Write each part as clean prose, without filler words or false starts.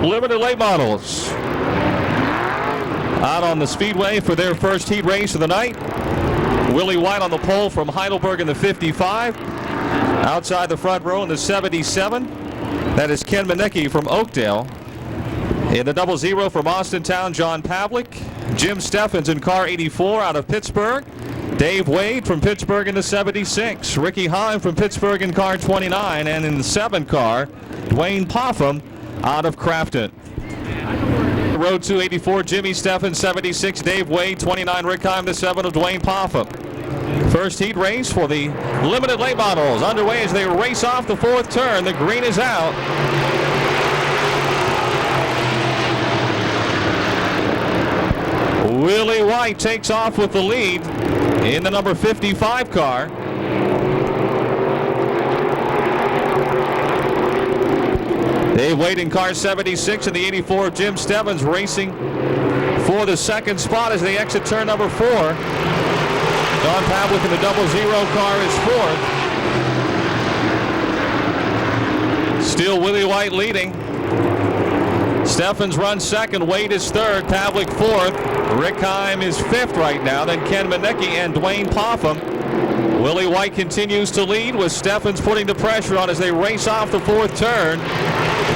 Limited late models out on the Speedway for their first heat race of the night. Willie White on the pole from Heidelberg in the 55. Outside the front row in the 77. That is Ken Manecki from Oakdale. In the 00 from Austintown, John Pavlik. Jim Steffens in car 84 out of Pittsburgh. Dave Wade from Pittsburgh in the 76. Ricky Heim from Pittsburgh in car 29. And in the 7 car, Dwayne Popham out of Crafton. Row 284, Jimmy Steffens, 76. Dave Wade, 29. Rick Heim, the 7 of Dwayne Popham. First heat race for the limited late models underway as they race off the 4th turn. The green is out. Willie White takes off with the lead in the number 55 car. Dave Wade in car 76 and the 84 of Jim Steffens racing for the 2nd spot as they exit turn number 4. Don Pavlik in the 00 car is 4th. Still Willie White leading. Steffens runs 2nd, Wade is 3rd, Pavlik 4th. Rick Heim is 5th right now, then Ken Manecki and Dwayne Popham. Willie White continues to lead with Steffens putting the pressure on as they race off the 4th turn.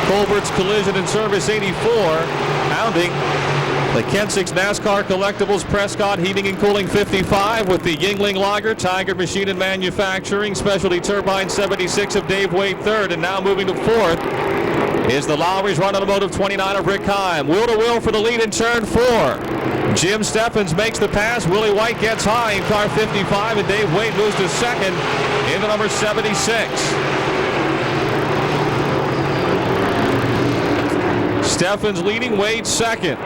Colbert's Collision and Service 84 pounding the Kensix NASCAR Collectibles Prescott Heating and Cooling 55 with the Yingling Lager, Tiger Machine and Manufacturing, Specialty Turbine 76 of Dave Wade 3rd, and now moving to 4th is the Lowry's Run Automotive 29 of Rick Heim. Wheel to wheel for the lead in turn 4. Jim Steffens makes the pass. Willie White gets high in car 55, and Dave Wade moves to 2nd in the number 76. Steffens leading, Wade 2nd.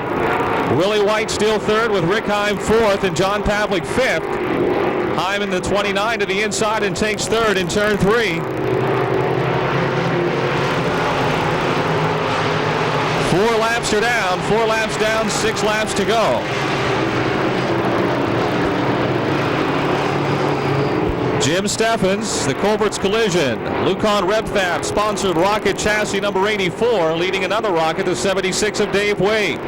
Willie White still 3rd with Rick Heim 4th and John Pavlik 5th. Heim in the 29 to the inside and takes 3rd in turn 3. 4 laps are down, 4 laps down, 6 laps to go. Jim Steffens, the Colbert's Collision, Lucon RebFab sponsored rocket chassis number 84, leading another rocket, the 76 of Dave Wade.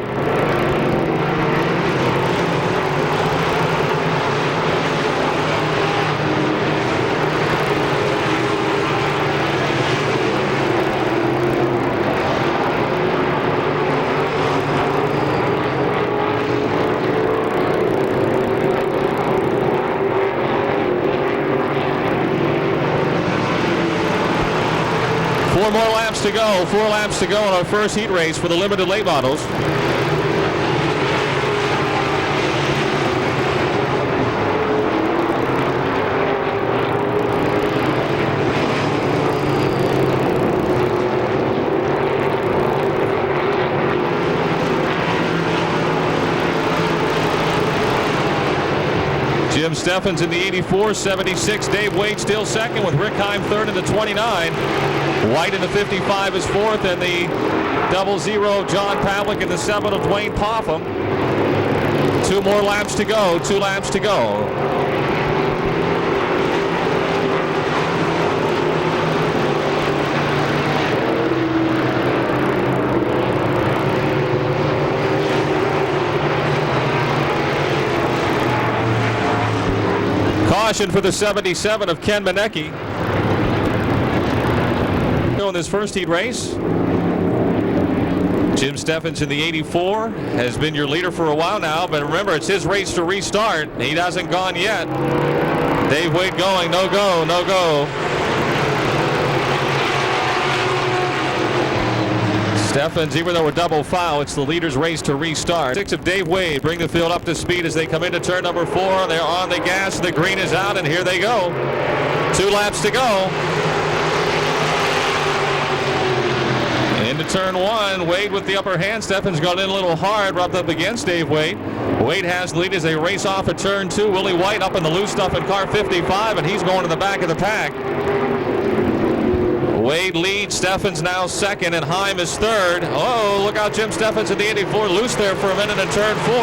Four more laps to go. 4 laps to go in our first heat race for the limited late models. Jim Steffens in the 84, 76. Dave Wade still 2nd with Rick Heim 3rd in the 29. White in the 55 is 4th, and the 00 John Pavlik in the 7 of Dwayne Popham. 2 more laps to go. 2 laps to go. Caution for the 77 of Ken Manecki. In this first heat race, Jim Steffens in the 84 has been your leader for a while now, but remember, it's his race to restart. He hasn't gone yet. Dave Wade going, no go, no go. Steffens, even though we're double foul, it's the leader's race to restart. 6 of Dave Wade bring the field up to speed as they come into turn number 4. They're on the gas, the green is out, and here they go. 2 laps to go. Into turn 1, Wade with the upper hand. Steffens got in a little hard, rubbed up against Dave Wade. Wade has the lead as they race off at turn 2. Willie White up in the loose stuff in car 55, and he's going to the back of the pack. Wade leads, Steffens now 2nd, and Heim is 3rd. Oh, look out, Jim Steffens in the 84, loose there for a minute in turn 4.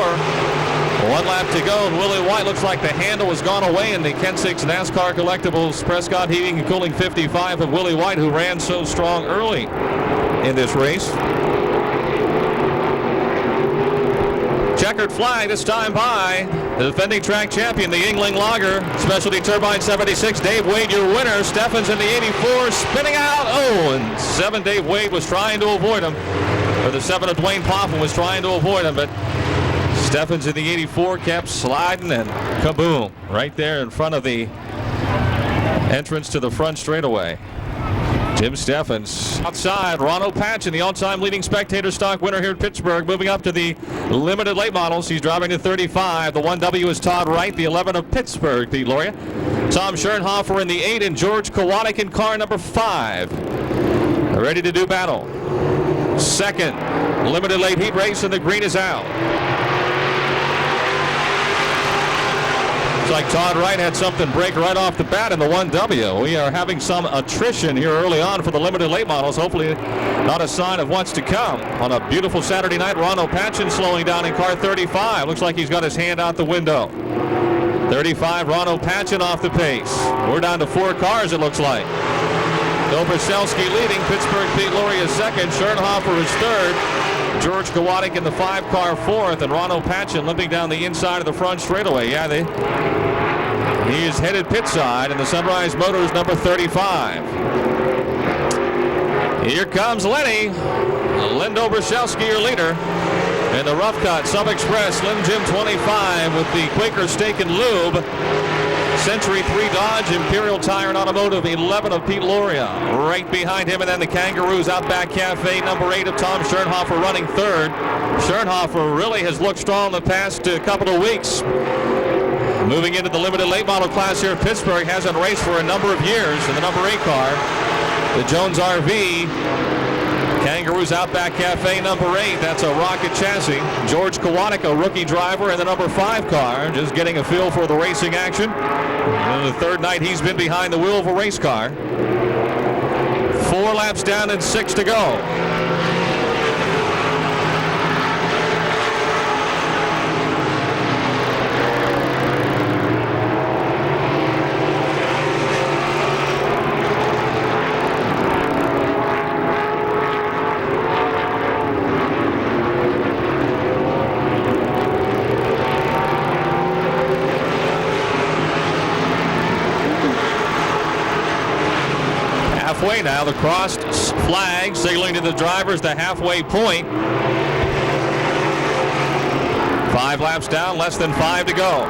1 lap to go, and Willie White looks like the handle has gone away in the Kensix NASCAR Collectibles Prescott Heating and Cooling 55 of Willie White, who ran so strong early in this race. checkered flag, this time by the defending track champion, the Yingling Lager Specialty Turbine 76. Dave Wade, your winner. Steffens in the 84, spinning out. Oh, and 7 Dave Wade was trying to avoid him. Or the 7 of Dwayne Poffin was trying to avoid him, but Steffens in the 84 kept sliding, and kaboom, right there in front of the entrance to the front straightaway. Tim Steffens outside. Ronno Patchen, the all-time leading spectator stock winner here in Pittsburgh, moving up to the limited late models. He's driving to 35. The 1W is Todd Wright, the 11 of Pittsburgh, Pete Loria. Tom Schoenhofer in the 8, and George Kowatic in car number 5. Ready to do battle. Second limited late heat race, and the green is out. Like Todd Wright had something break right off the bat in the 1W. We are having some attrition here early on for the limited late models. Hopefully not a sign of what's to come. On a beautiful Saturday night, Ronno Patchen slowing down in car 35. Looks like he's got his hand out the window. 35, Ronno Patchen off the pace. We're down to 4 cars, it looks like. Dobrzelski leading, Pittsburgh Pete Loria is second, Schoenhofer is third. George Kowatic in the 5-car 4th, and Ronno Patchen limping down the inside of the front straightaway. Yeah, he is headed pit side in the Sunrise Motors number 35. Here comes Lenny. Len Dobrzelski, your leader. And the rough cut Sub Express Slim Jim 25 with the Quaker Steak and Lube. Century 3 Dodge Imperial Tire and Automotive 11 of Pete Loria. Right behind him, and then the Kangaroos Outback Cafe number 8 of Tom Schoenhofer running third. Schoenhofer really has looked strong the past couple of weeks. Moving into the limited late model class here at Pittsburgh, hasn't raced for a number of years in the number 8 car. The Jones RV. Kangaroos Outback Cafe number 8, that's a rocket chassis. George Kowatic, a rookie driver in the number 5 car, just getting a feel for the racing action. And the third night he's been behind the wheel of a race car. 4 laps down and 6 to go. Halfway now, the crossed flag signaling to the drivers the halfway point. 5 laps down, less than 5 to go.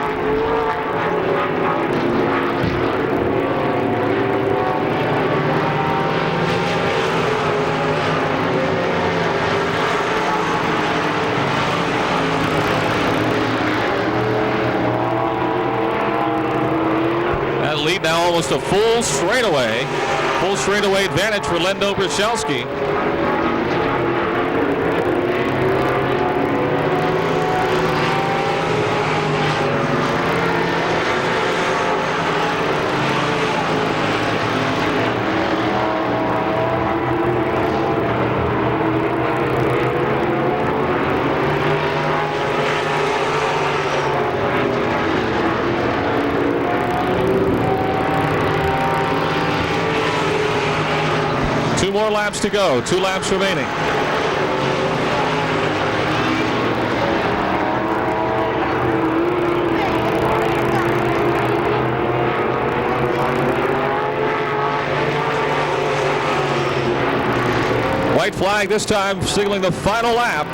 That lead now almost a full straightaway. Full straightaway advantage for Len Dobrzelski. More laps to go, 2 laps remaining. White flag this time signaling the final lap.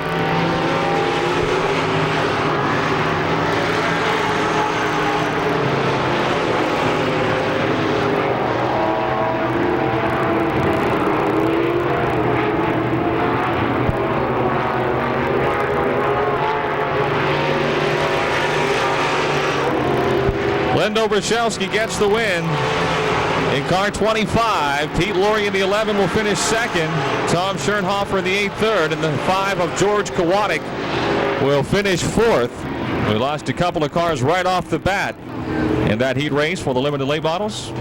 Len Dobrzelski gets the win in car 25. Pete Loria in the 11 will finish second. Tom Schoenhofer in the 8 third, and the 5 of George Kowatic will finish 4th. We lost a couple of cars right off the bat in that heat race for the limited late models.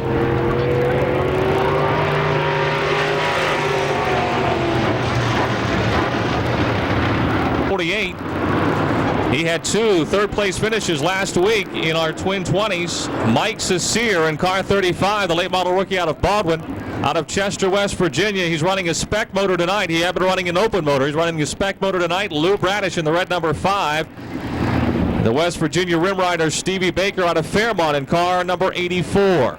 He had 2 third-place finishes last week in our twin 20s. Mike Cecere in car 35, the late model rookie out of Baldwin, out of Chester, West Virginia. He's running a spec motor tonight. He had been running an open motor. He's running a spec motor tonight. Lou Bradish in the red number 5. The West Virginia Rim Rider Stevie Baker out of Fairmont in car number 84.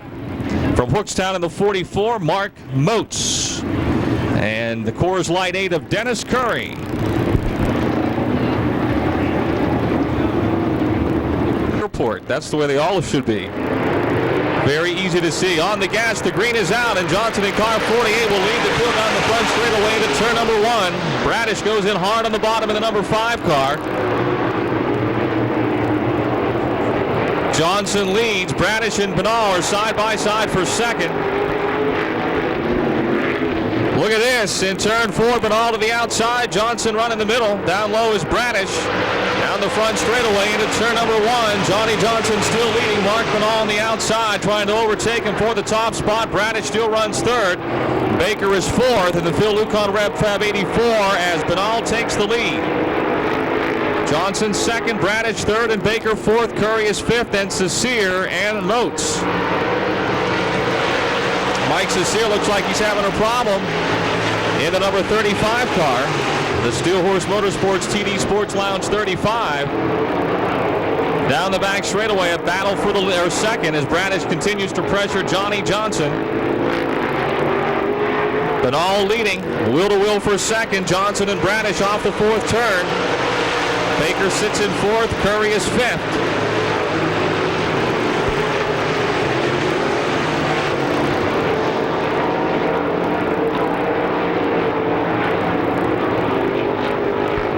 From Hookstown in the 44, Mark Moats. And the Coors Light 8 of Dennis Curry. Report. That's the way they all should be. Very easy to see. On the gas, the green is out, and Johnson in car 48 will lead the field down the front straightaway to turn number 1. Bradish goes in hard on the bottom in the number 5 car. Johnson leads. Bradish and Bernal are side by side for second. Look at this. In turn 4, Bernal to the outside. Johnson run in the middle. Down low is Bradish. Down the front straightaway into turn number 1. Johnny Johnson still leading. Mark Bernal on the outside trying to overtake him for the top spot. Bradish still runs third. Baker is fourth in the Phil Lucon Rev Fab 84 as Bernal takes the lead. Johnson second, Bradish third, and Baker fourth. Curry is fifth, and Cecere and Moats. Mike Cecere looks like he's having a problem in the number 35 car. The Steel Horse Motorsports TD Sports Lounge 35. Down the back straightaway, a battle for the second as Bradish continues to pressure Johnny Johnson. Bernal leading, wheel to wheel for second. Johnson and Bradish off the fourth turn. Baker sits in fourth. Curry is fifth.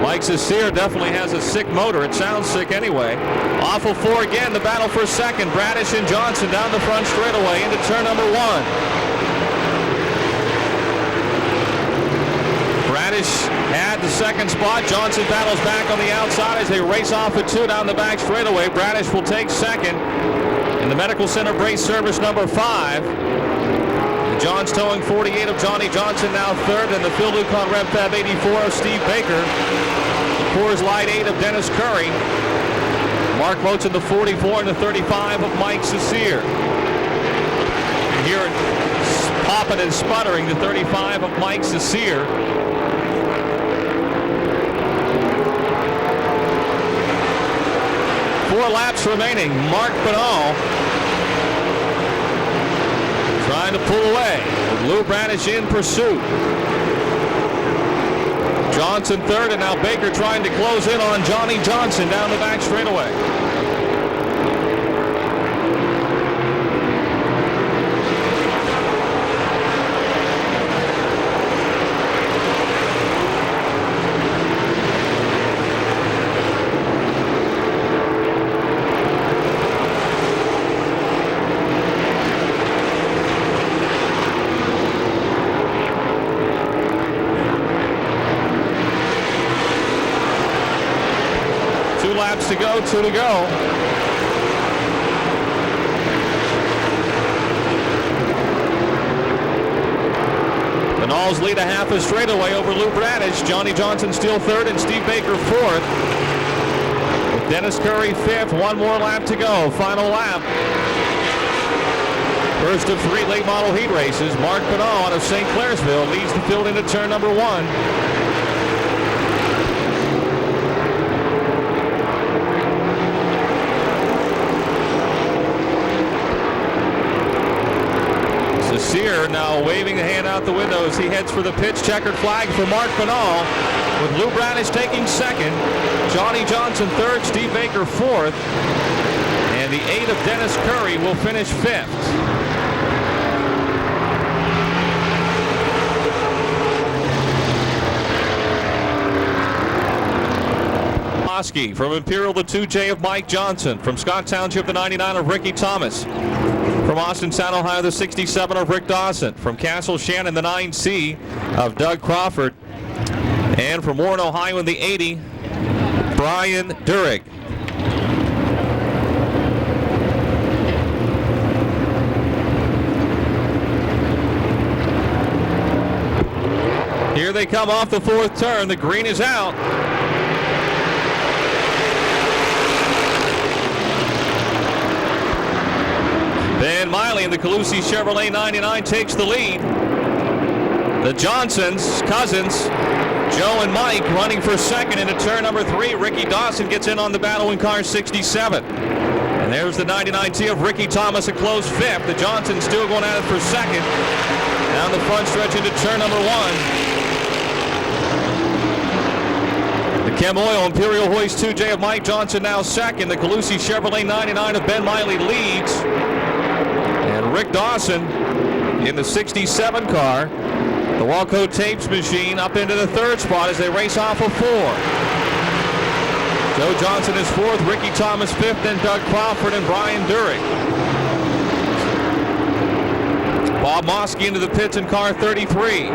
Mike Cecere definitely has a sick motor. It sounds sick anyway. Off of 4 again. The battle for second. Bradish and Johnson down the front straightaway into turn number 1. Bradish had the second spot. Johnson battles back on the outside as they race off at 2 down the back straightaway. Bradish will take second. In the Medical Center brace service number 5. The Johns Towing 48 of Johnny Johnson now third. And the Phil Lucon Rev Fab 84 of Steve Baker. The Coors Light 8 of Dennis Curry. Mark Moats in the 44 and the 35 of Mike Cecere. Here popping and sputtering the 35 of Mike Cecere. 4 laps remaining. Mark Bernal trying to pull away with Lou Bradish in pursuit. Johnson third, and now Baker trying to close in on Johnny Johnson down the back straightaway. Laps to go, 2 to go. Bernal's lead a half a straightaway over Lou Bradish. Johnny Johnson still third and Steve Baker fourth. With Dennis Curry fifth. 1 more lap to go. Final lap. First of 3 late model heat races. Mark Bernal out of St. Clairsville leads the field into turn number 1. Cecere now waving the hand out the window as he heads for the pitch. Checkered flag for Mark Bernal, with Lou Bradish taking second, Johnny Johnson third, Steve Baker fourth, and the 8 of Dennis Curry will finish fifth. From Imperial, the 2J of Mike Johnson. From Scott Township, the 99 of Ricky Thomas. From Austintown, Ohio, the 67 of Rick Dawson. From Castle Shannon, the 9C of Doug Crawford. And from Warren, Ohio, in the 80, Brian Durig. Here they come off the fourth turn. The green is out. Ben Miley in the Calusi Chevrolet 99 takes the lead. The Johnsons, Cousins, Joe and Mike running for second into turn number 3. Ricky Dawson gets in on the battle in car 67. And there's the 99T of Ricky Thomas, a close 5th. The Johnson's still going at it for second. Down the front stretch into turn number 1. The Chem Oil Imperial Hoist 2J of Mike Johnson now second. The Calusi Chevrolet 99 of Ben Miley leads. And Rick Dawson in the 67 car. The Walco Tapes machine up into the 3rd spot as they race off of 4. Joe Johnson is 4th, Ricky Thomas 5th, then Doug Crawford and Brian Durick. Bob Mosky into the pits in car 33.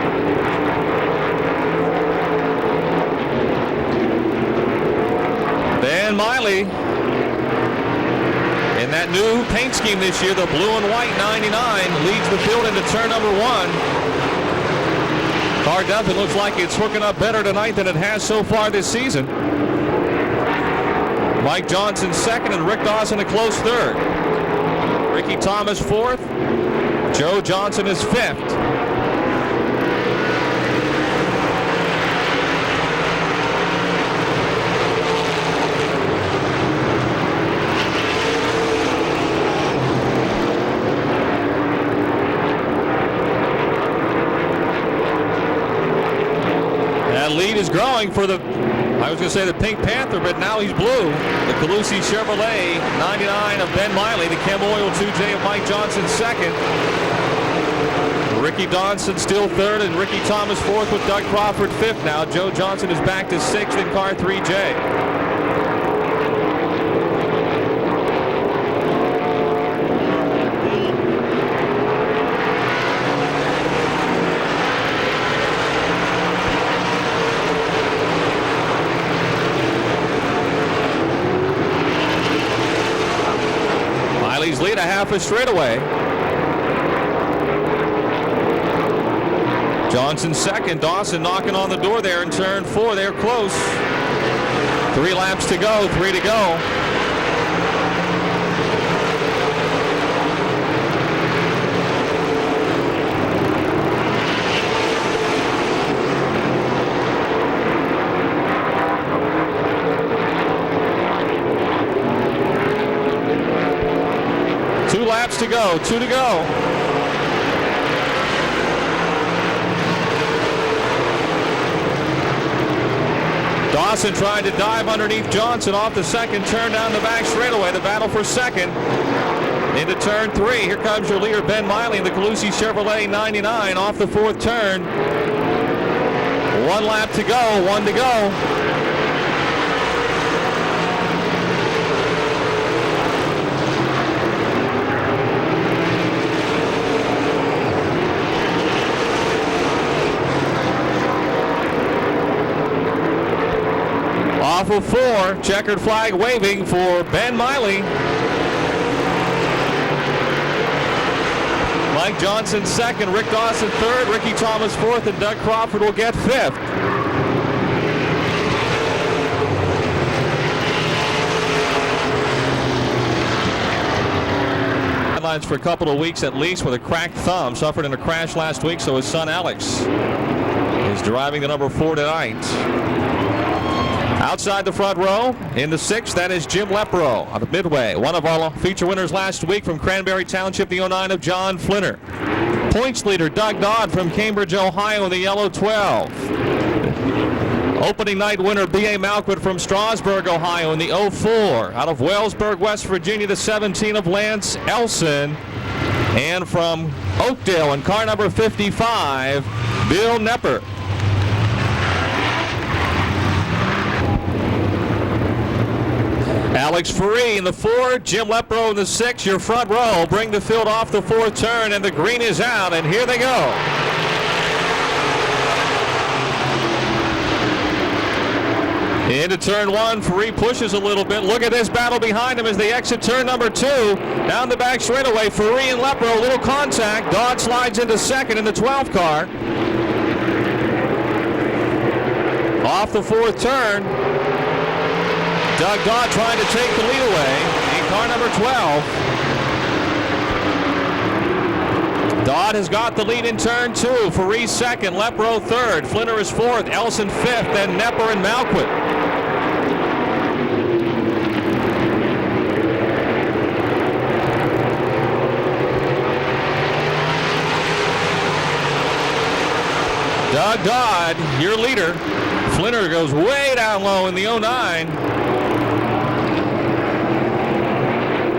Ben Miley in that new paint scheme this year, the blue and white 99, leads the field into turn number 1. Car definitely looks like it's hooking up better tonight than it has so far this season. Mike Johnson second and Rick Dawson a close 3rd. Ricky Thomas 4th. Joe Johnson is 5th. That lead is growing for the, I was going to say the Pink Panther, but now he's blue. The Calusi Chevrolet 99 of Ben Miley. The Chem Oil 2J of Mike Johnson second. Ricky Dawson still 3rd and Ricky Thomas 4th with Doug Crawford 5th now. Joe Johnson is back to 6th in car 3J. Miley's lead a half a straightaway. Johnson second. Dawson knocking on the door there in turn 4. They're close. 3 laps to go. 3 to go. Laps to go, 2 to go. Dawson trying to dive underneath Johnson off the second turn down the back straightaway. The battle for second into turn 3. Here comes your leader Ben Miley in the Calusi Chevrolet 99 off the 4th turn. 1 lap to go, 1 to go. Off of 4, checkered flag waving for Ben Miley. Mike Johnson second, Rick Dawson 3rd, Ricky Thomas 4th, and Doug Crawford will get 5th. Headlines for a couple of weeks at least with a cracked thumb. Suffered in a crash last week, so his son Alex is driving the number 4 tonight. Outside the front row, in the 6th, that is Jim Lepro out of Midway. One of our feature winners last week from Cranberry Township, the 09 of John Flinner. Points leader Doug Dodd from Cambridge, Ohio, in the yellow 12. Opening night winner B.A. Malquit from Strasburg, Ohio, in the 04. Out of Wellsburg, West Virginia, the 17 of Lance Elson. And from Oakdale in car number 55, Bill Nepper. Alex Ferree in the 4, Jim Lepro in the 6. Your front row bring the field off the 4th turn, and the green is out, and here they go. Into turn 1, Ferree pushes a little bit. Look at this battle behind him as they exit turn number 2. Down the back straightaway, Ferree and Lepro, a little contact. Dodd slides into second in the 12 car. Off the 4th turn. Doug Dodd trying to take the lead away in car number 12. Dodd has got the lead in turn 2. Faree second, Lepro third, Flinner is fourth, Elson fifth, then Nepper and Malquit. Doug Dodd, your leader. Flinner goes way down low in the 09.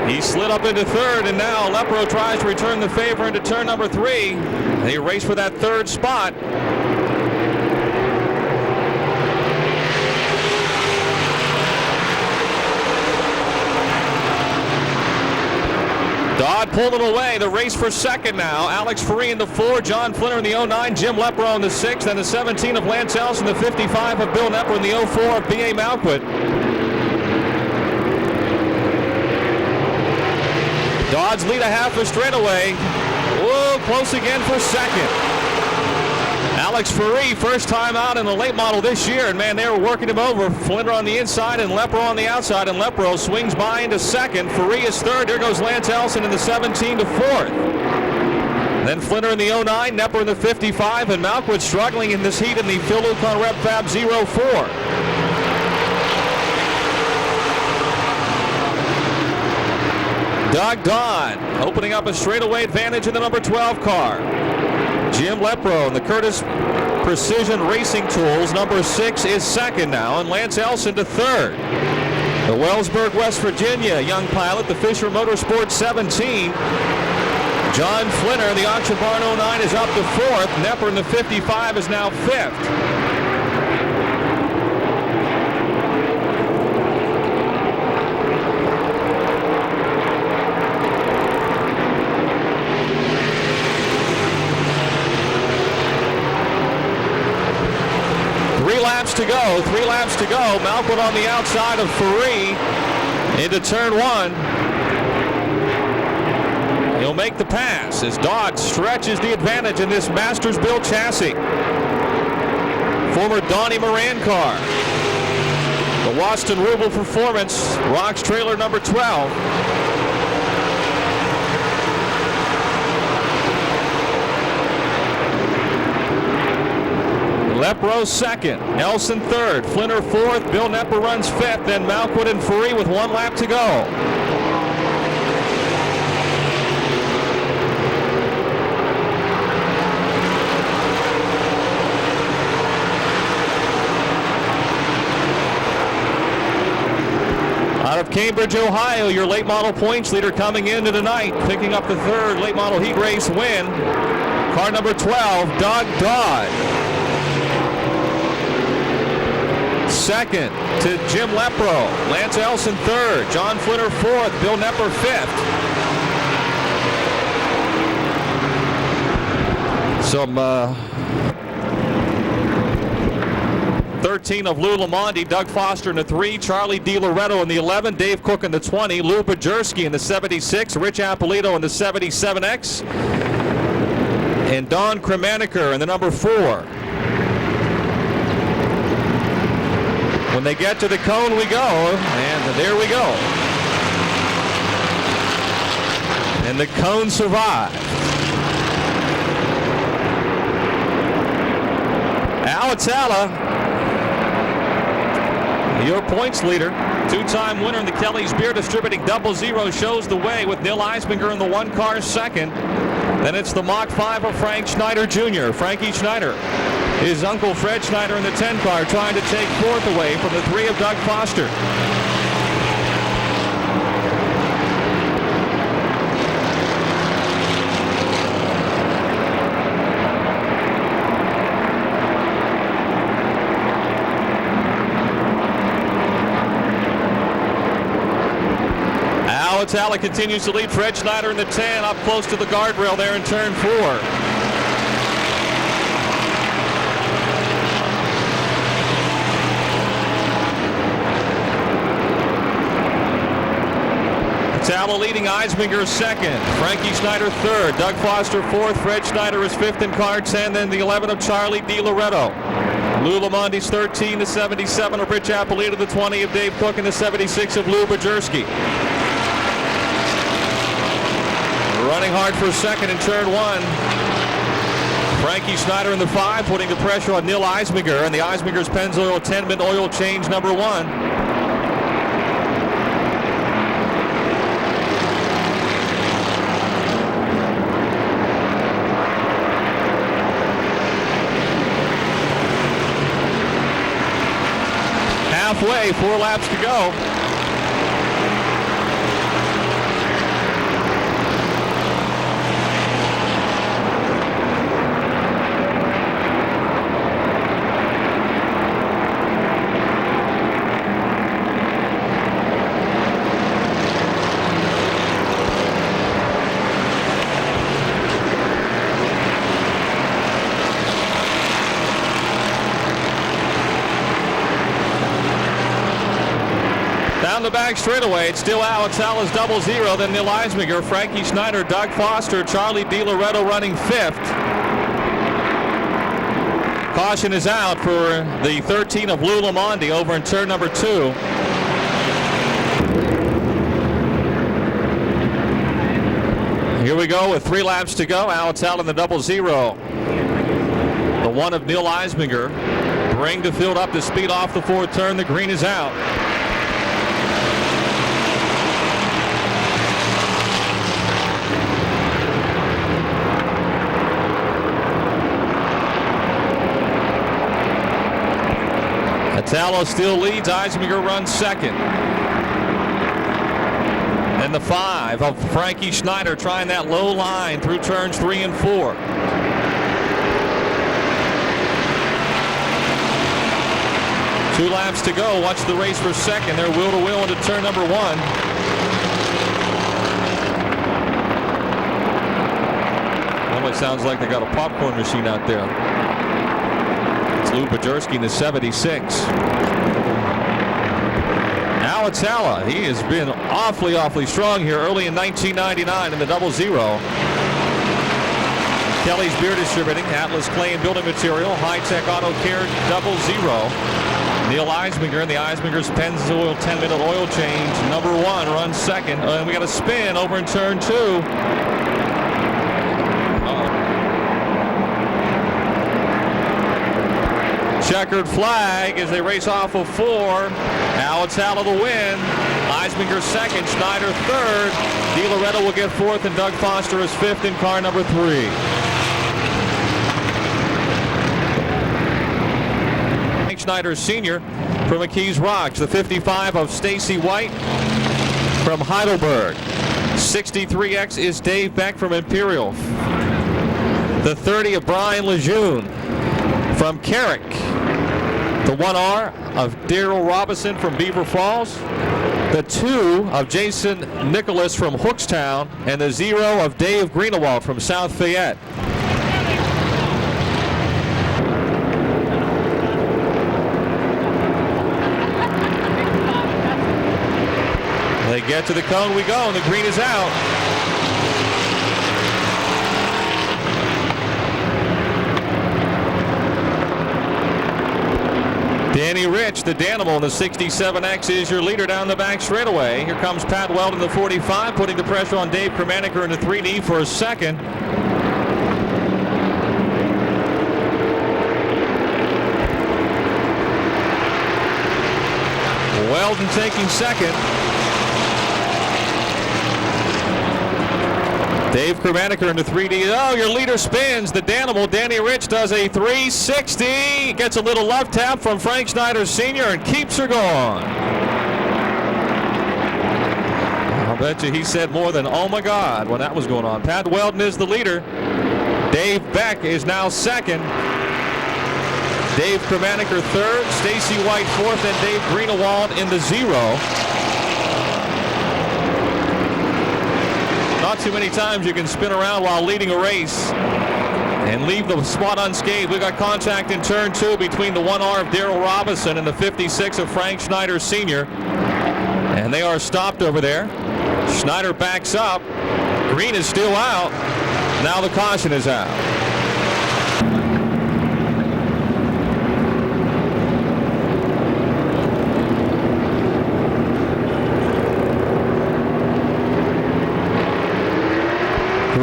He slid up into third, and now Lepro tries to return the favor into turn number 3. They race for that third spot. Dodd pulled it away. The race for second now. Alex Faree in the 4, John Flinner in the 09, Jim Lepro in the 6, and the 17 of Lance Ellison, the 55 of Bill Nepper, in the 04 of B.A. Malquit. Dodd's lead a half a straightaway. Whoa, close again for second. Alex Faree, first time out in the late model this year, and man, they were working him over. Flinner on the inside and Lepro on the outside, and Lepro swings by into second. Faree is third. There goes Lance Ellison in the 17 to fourth. Then Flinner in the 09, Nepper in the 55, and Malquit struggling in this heat in the Phil Lucon Rep Fab 04. Doug Dodd opening up a straightaway advantage in the number 12 car. Jim Lepro and the Curtis Precision Racing Tools, number 6, is second now, and Lance Ellison to third. The Wellsburg, West Virginia young pilot, the Fisher Motorsports 17. John Flinner, the Auction Barn 09, is up to fourth. Nepper in the 55 is now fifth. Three laps to go. Malquit on the outside of Faree into turn 1. He'll make the pass as Dodd stretches the advantage in this Masters-built chassis. Former Donnie Moran car. The Waston Rubel Performance, Rocks trailer number 12. Lepro second, Nelson third, Flinner fourth, Bill Nepper runs fifth, then Malquit and Faree with 1 lap to go. Out of Cambridge, Ohio, your late model points leader coming into tonight, picking up the third late model heat race win. Car number 12, Doug Dodd. Second to Jim Lepro, Lance Ellison third, John Flinner fourth, Bill Nepper fifth. Some 13 of Lou Lamonti, Doug Foster in the 3, Charlie DiLoretto in the 11, Dave Cook in the 20, Lou Bajerski in the 76, Rich Appolito in the 77X, and Don Kremaniker in the number 4. When they get to the cone, we go, and there we go. And the cone survived. Al Atala, your points leader, two-time winner in the Kelly's Beer Distributing 00, shows the way with Nil Eisbinger in the 1 car second. Then it's the Mach 5 of Frank Schneider Jr. Frankie Schneider, his uncle Fred Schneider in the 10 car, trying to take fourth away from the 3 of Doug Foster. Al Atala continues to lead Fred Schneider in the 10, up close to the guardrail there in turn 4. Atala leading, Eisbinger second, Frankie Schneider third, Doug Foster fourth, Fred Schneider is fifth in car 10, then the 11 of Charlie DiLoretto. Lou Lamonti's 13, the 77 of Rich Appolito, the 20 of Dave Cook, and the 76 of Lou Bajerski. Running hard for second in turn 1. Frankie Schneider in the 5, putting the pressure on Neil Eisminger, and the Eisminger's Pennzoil 10-minute oil change number 1. Halfway, 4 laps to go. Down the back straightaway, it's still Alex Ala's 00, then Neil Eisminger, Frankie Schneider, Doug Foster, Charlie DiLoretto running 5th. Caution is out for the 13 of Lou Lamondi over in turn number 2. Here we go with 3 laps to go. Alex Ala in the 00. The 1 of Neil Eisminger. Bring the field up to speed off the 4th turn. The green is out. Atalo still leads. Eisminger runs second. And the 5 of Frankie Schneider trying that low line through turns 3 and 4. Two laps to go. Watch the race for second. They're wheel to wheel into turn number 1. Almost sounds like they got a popcorn machine out there. Lou Pajerski in the 76. Alex Ala, he has been awfully strong here early in 1999 in the 00. Kelly's Beer Distributing, Atlas Clay and Building Material, High Tech Auto Care 00. Neil Eisminger and the Eisminger's Pennzoil 10-minute oil change number 1 runs second. And we got a spin over in turn 2. Checkered flag as they race off of 4. Alex Ala the win. Eisminger second, Schneider third. DiLoretto will get 4th, and Doug Foster is 5th in car number 3. Schneider Sr. from McKees Rocks. The 55 of Stacy White from Heidelberg. 63X is Dave Beck from Imperial. The 30 of Brian Lejeune from Carrick. The 1R of Daryl Robinson from Beaver Falls. The 2 of Jason Nicholas from Hookstown. And the 0 of Dave Greenewald from South Fayette. They get to the cone we go, and the green is out. Danny Rich, the Danimal in the 67X, is your leader down the back straightaway. Here comes Pat Weldon in the 45, putting the pressure on Dave Kermaniker in the 3D for a second. Weldon taking second. Dave Kermaniker in the 3D. Oh, your leader spins. The Danimal, Danny Rich, does a 360. Gets a little love tap from Frank Schneider Sr. and keeps her going. I'll bet you he said more than, oh my God, when that was going on. Pat Weldon is the leader. Dave Beck is now second. Dave Kermaniker third. Stacy White fourth, and Dave Greenewald in the 0. Not too many times you can spin around while leading a race and leave the spot unscathed. We got contact in turn 2 between the 1R of Daryl Robinson and the 56 of Frank Schneider Sr. And they are stopped over there. Schneider backs up. Green is still out. Now the caution is out.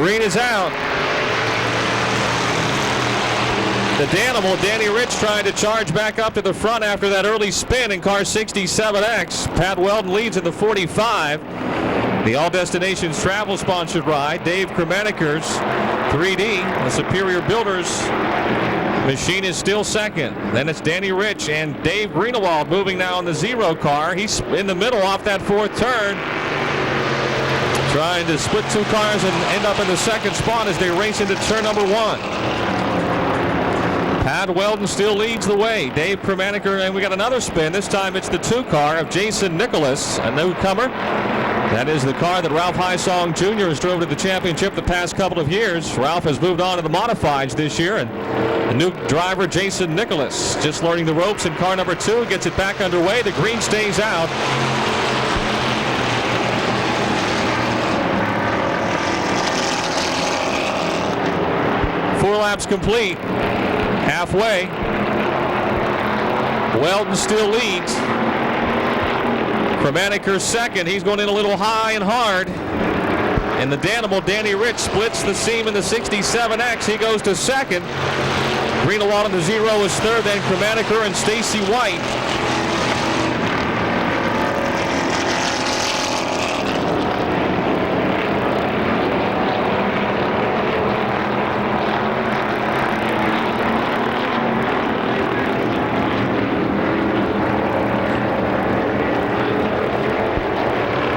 Green is out. The Danimal, Danny Rich, trying to charge back up to the front after that early spin in car 67X. Pat Weldon leads in the 45. The All Destinations Travel sponsored ride. Dave Kremeniker's 3D, the Superior Builders machine, is still second. Then it's Danny Rich and Dave Greenewald moving now in the 0 car. He's in the middle off that 4th turn, trying to split 2 cars and end up in the 2nd spot as they race into turn number 1. Pat Weldon still leads the way. Dave Kremeniker, and we got another spin. This time it's the 2 car of Jason Nicholas, a newcomer. That is the car that Ralph Hysong Jr. has drove to the championship the past couple of years. Ralph has moved on to the modifieds this year, and the new driver, Jason Nicholas, just learning the ropes in car number 2, gets it back underway. The green stays out. Four laps complete. Halfway. Weldon still leads. Kremeniker's second. He's going in a little high and hard. And the Danimal, Danny Rich, splits the seam in the 67X. He goes to second. Greenewald in the 0 is third. Then Kremeniker and Stacy White.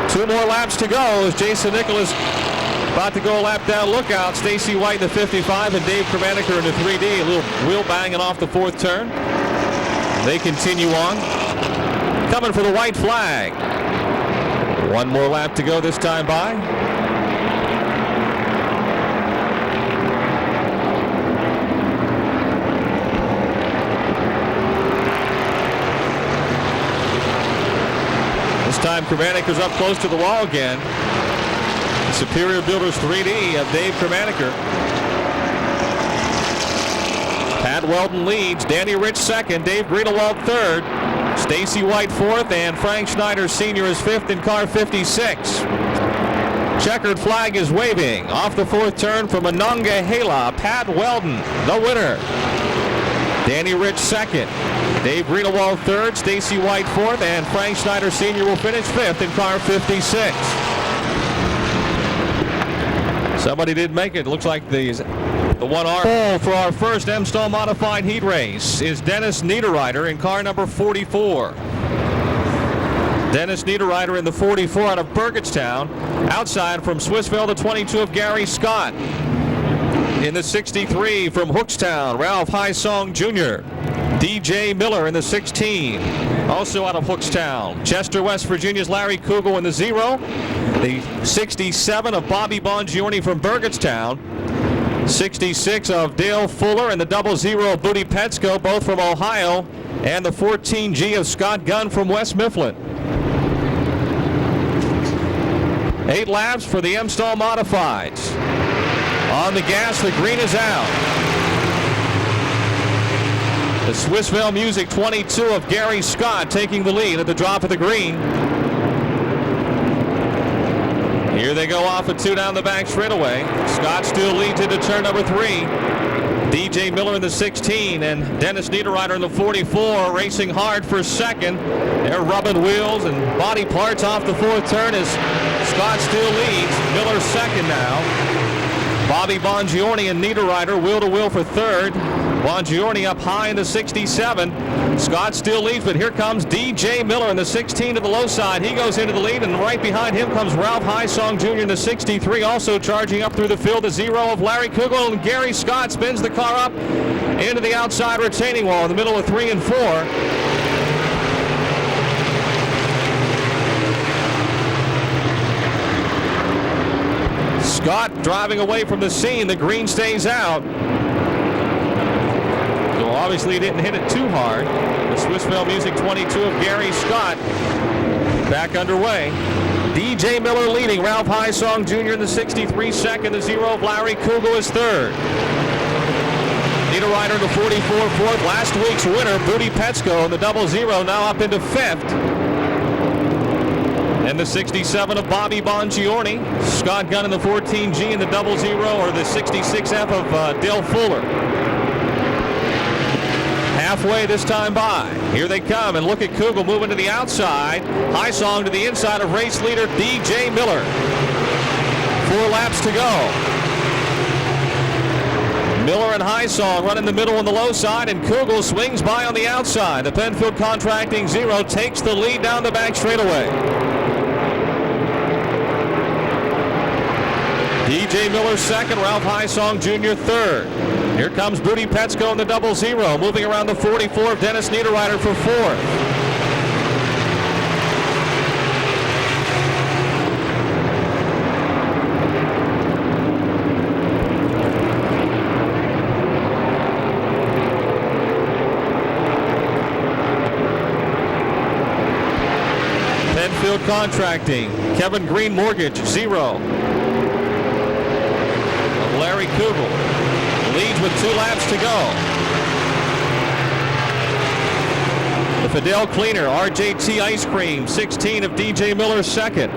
Two more laps to go as Jason Nicholas about to go a lap down lookout. Stacy White in the 55 and Dave Kremeniker in the 3D. A little wheel banging off the 4th turn. They continue on. Coming for the white flag. One more lap to go this time by. This time Kremeniker's up close to the wall again. Superior Builders 3D of Dave Kremeniker. Pat Weldon leads. Danny Rich second. Dave Greenewald third. Stacy White fourth. And Frank Schneider Sr. is fifth in car 56. Checkered flag is waving. Off the 4th turn from Monongahela. Pat Weldon, the winner. Danny Rich second. Dave Greenewald third. Stacy White fourth. And Frank Schneider Sr. will finish fifth in car 56. Somebody did make it. Looks like the 1R for our first M-Stall modified heat race is Dennis Niederreiter in car number 44. Dennis Niederreiter in the 44 out of Burgettstown. Outside from Swissville, the 22 of Gary Scott. In the 63 from Hookstown, Ralph Hysong Jr. DJ Miller in the 16. Also out of Hookstown, Chester, West Virginia's Larry Kugel in the 0. The 67 of Bobby Bongiorni from Burgettstown. 66 of Dale Fuller and the 00 of Booty Petsko, both from Ohio. And the 14G of Scott Gunn from West Mifflin. 8 laps for the M-Stall Modifieds. On the gas, the green is out. The Swissville Music 22 of Gary Scott taking the lead at the drop of the green. Here they go off at 2 down the back straightaway. Scott still leads into turn number 3. DJ Miller in the 16 and Dennis Niederreiter in the 44 racing hard for second. They're rubbing wheels and body parts off the 4th turn as Scott still leads. Miller second now. Bobby Bongiorni and Niederreiter wheel to wheel for third. Bongiorni up high in the 67. Scott still leads, but here comes DJ Miller in the 16 to the low side. He goes into the lead, and right behind him comes Ralph Hysong Jr. in the 63, also charging up through the field. The 0 of Larry Kugel, and Gary Scott spins the car up into the outside retaining wall in the middle of 3 and 4. Scott driving away from the scene. The green stays out. So obviously didn't hit it too hard. The Swissville Music 22 of Gary Scott back underway. DJ Miller leading. Ralph Hysong Jr. in the 63 second. The 0 of Larry Kugel is third. Niederreiter in the 44 fourth. Last week's winner, Booty Petsko in the 00, now up into fifth. And the 67 of Bobby Bongiorni. Scott Gunn in the 14G and the 00 or the 66F of Dale Fuller. Halfway this time by. Here they come, and look at Kugel moving to the outside. High song to the inside of race leader DJ Miller. 4 laps to go. Miller and High Song run in the middle on the low side, and Kugel swings by on the outside. The Penfield Contracting 0 takes the lead down the back straightaway. DJ Miller second, Ralph High Song Jr. third. Here comes Booty Petsko in the 00, moving around the 44 of Dennis Niederreiter for fourth. Penfield Contracting, Kevin Green Mortgage 0. Larry Kugel leads with 2 laps to go. The Fidel Cleaner, RJT Ice Cream, 16 of DJ Miller second.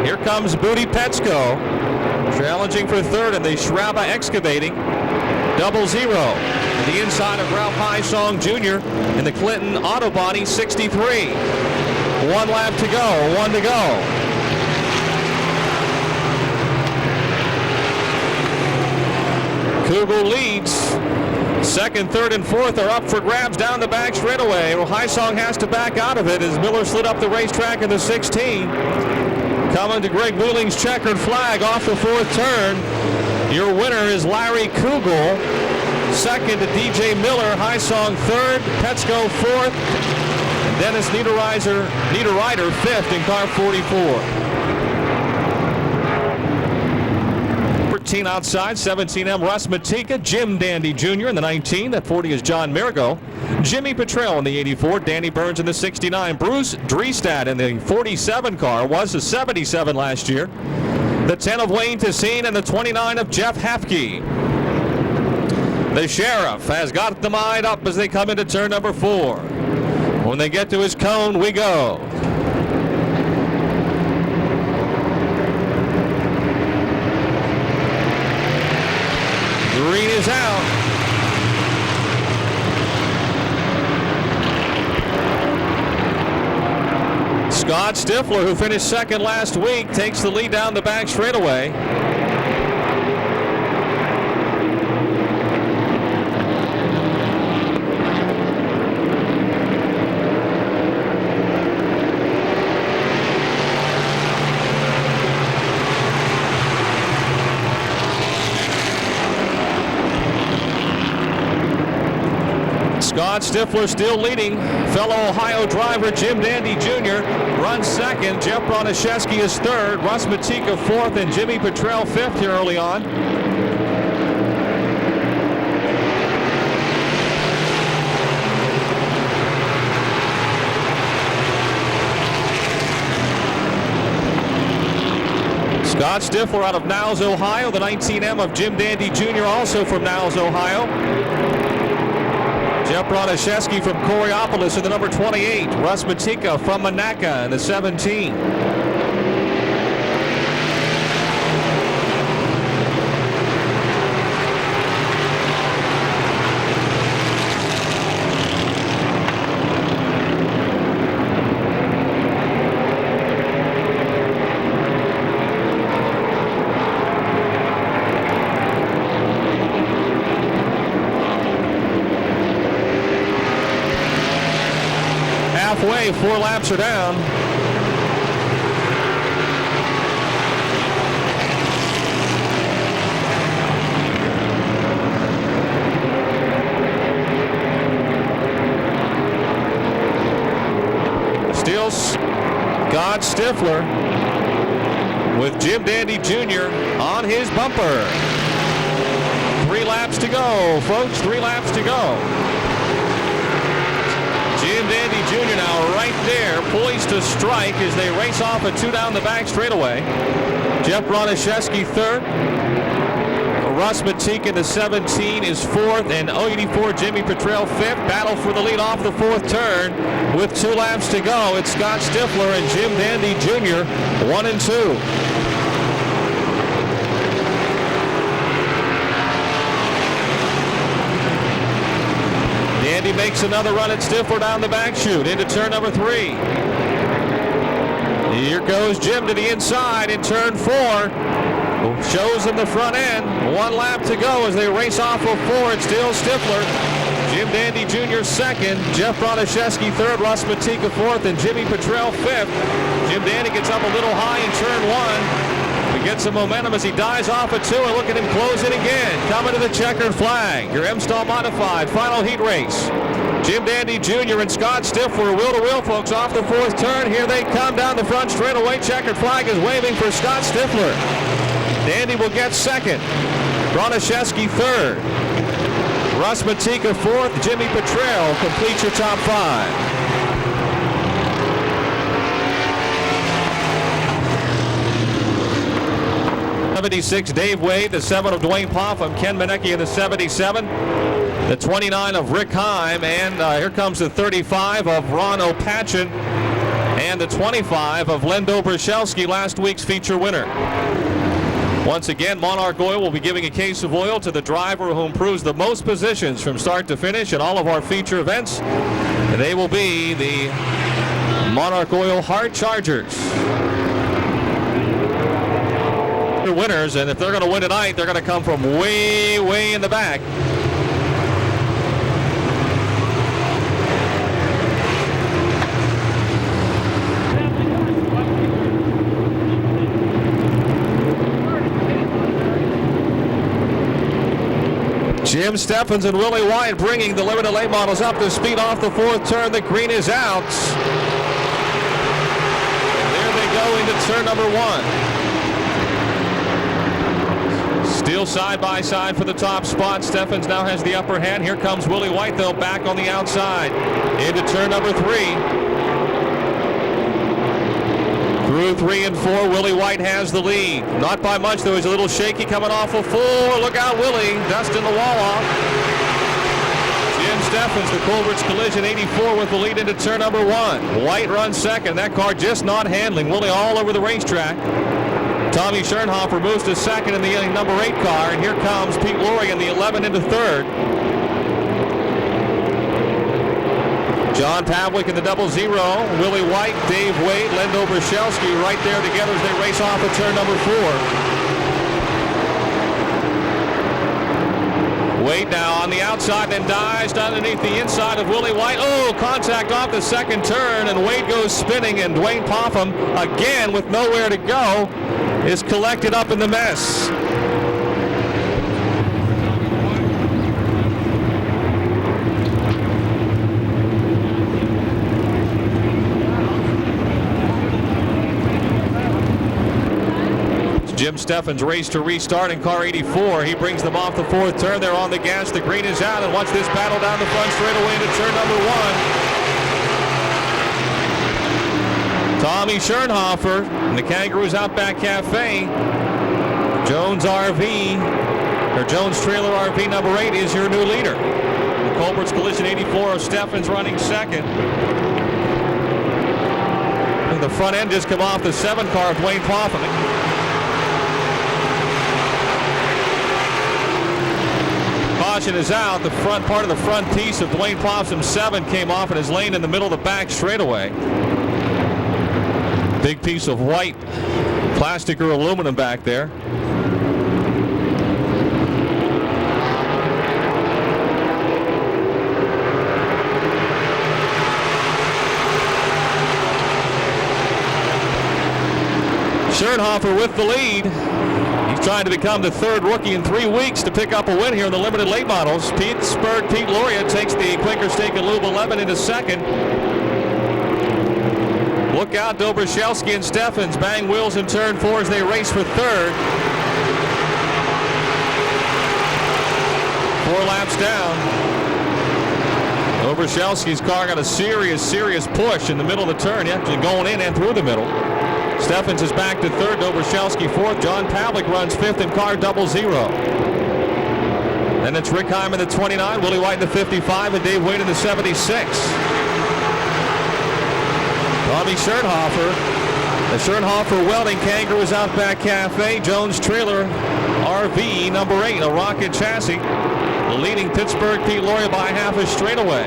Here comes Booty Petsko, challenging for third in the Schraba Excavating 00. The inside of Ralph High Song Jr. in the Clinton Auto Body 63. 1 lap to go, 1 to go. Kugel leads. Second, third, and fourth are up for grabs down the back straightaway. Well, High Song has to back out of it as Miller slid up the racetrack in the 16. Coming to Greg Booling's checkered flag off the 4th turn. Your winner is Larry Kugel. Second to DJ Miller. High Song third. Petsko fourth. And Dennis Niederreiter 5th in car 44. 13 outside, 17M Russ Matika, Jim Dandy Jr. in the 19. That 40 is John Marigo. Jimmy Petrell in the 84, Danny Burns in the 69. Bruce Driestad in the 47 car, was the 77 last year. The 10 of Wayne Tessine and the 29 of Jeff Hafke. The Sheriff has got them eyed up as they come into turn number 4. When they get to his cone, we go. Green is out. Scott Stifler, who finished second last week, takes the lead down the back straightaway. Scott Stifler still leading. Fellow Ohio driver Jim Dandy Jr. runs second. Jeff Broniszewski is third. Russ Matika fourth, and Jimmy Petrell fifth here early on. Scott Stifler out of Niles, Ohio. The 19M of Jim Dandy Jr. also from Niles, Ohio. Jeff Broniszewski from Coriopolis in the number 28. Russ Matika from Monaca in the 17. Halfway, 4 laps are down. Still Scott Stifler with Jim Dandy Jr. on his bumper. 3 laps to go, folks, 3 laps to go. Jim Dandy Jr. now right there, poised to strike as they race off a 2 down the back straightaway. Jeff Broniszewski third. Russ Matika in the 17 is fourth, and 84 Jimmy Petrell fifth. Battle for the lead off the fourth turn with 2 laps to go. It's Scott Stifler and Jim Dandy Jr. 1 and 2. Dandy makes another run at Stifler down the back chute into turn number 3. Here goes Jim to the inside in turn 4. Shows him the front end. 1 lap to go as they race off of 4. It's still Stifler. Jim Dandy Jr. second. Jeff Bronaszewski third. Russ Matika fourth. And Jimmy Petrell fifth. Jim Dandy gets up a little high in turn 1. He gets some momentum as he dies off of 2. And look at him close in again. Coming to the checkered flag. Your M-Stall modified final heat race. Jim Dandy Jr. and Scott Stifler wheel-to-wheel, folks, off the 4th turn. Here they come down the front straightaway. Checkered flag is waving for Scott Stifler. Dandy will get second. Bronaszewski third. Russ Matika fourth. Jimmy Petrell completes your top 5. '76 Dave Wade, the 7 of Dwayne Popham, Ken Manecki in the 77, the 29 of Rick Heim, and here comes the 35 of Ron Opachin, and the 25 of Len Dobrashelsky, last week's feature winner. Once again, Monarch Oil will be giving a case of oil to the driver who improves the most positions from start to finish at all of our feature events. They will be the Monarch Oil Hard Chargers. They're winners, and if they're going to win tonight, they're going to come from way, way in the back. Jim Steffens and Willie White bringing the limited late models up to speed off the 4th turn. The green is out. There they go into turn number 1. Still side by side for the top spot. Steffens now has the upper hand. Here comes Willie White, though, back on the outside into turn number 3. Through 3 and 4, Willie White has the lead. Not by much, though. He's a little shaky coming off of 4. Look out, Willie. Dusting the wall off. Jim Steffens, the Culver's Collision 84 with the lead into turn number 1. White runs second. That car just not handling. Willie all over the racetrack. Tommy Schernhofer moves to second in the number 8 car. And here comes Pete Laurie in the 11 into third. John Pavlik in the 00. Willie White, Dave Wade, Len Dobrashelsky right there together as they race off at turn number 4. Wade now on the outside, then dives underneath the inside of Willie White. Oh, contact off the 2nd turn, and Wade goes spinning, and Dwayne Popham, again with nowhere to go, is collected up in the mess. Jim Steffens race to restart in car 84. He brings them off the 4th turn. They're on the gas. The green is out. And watch this battle down the front straightaway into turn number 1. Tommy Schernhofer and the Kangaroos Outback Cafe. Jones RV, or Jones Trailer RV number 8 is your new leader. The Culver's Collision 84 of Steffens running second. And the front end just come off the 7 car of Dwayne Popham. Caution is out. The front part of the front piece of Dwayne Popham's 7 came off in his lane in the middle of the back straightaway. Big piece of white plastic or aluminum back there. Schernhofer with the lead. He's trying to become the 3rd rookie in 3 weeks to pick up a win here in the limited late models. Pittsburgh Pete Lauria takes the Quaker Steak and Lube 11 into 2nd. Look out, Dobrashelsky and Steffens bang wheels in turn 4 as they race for 3rd. 4 laps down. Dobrashelsky's car got a serious push in the middle of the turn, actually going in and through the middle. Steffens is back to 3rd, Dobrashelsky 4th. John Pavlik runs 5th in car 00. Then it's Rick Heim in the 29, Willie White in the 55, and Dave Wade in the 76. Tommy Schernhofer. The Schernhofer Welding Kangaroos Outback Cafe. Jones Trailer RV number 8, a rocket chassis. Leading Pittsburgh Pete Laurie by half a straightaway.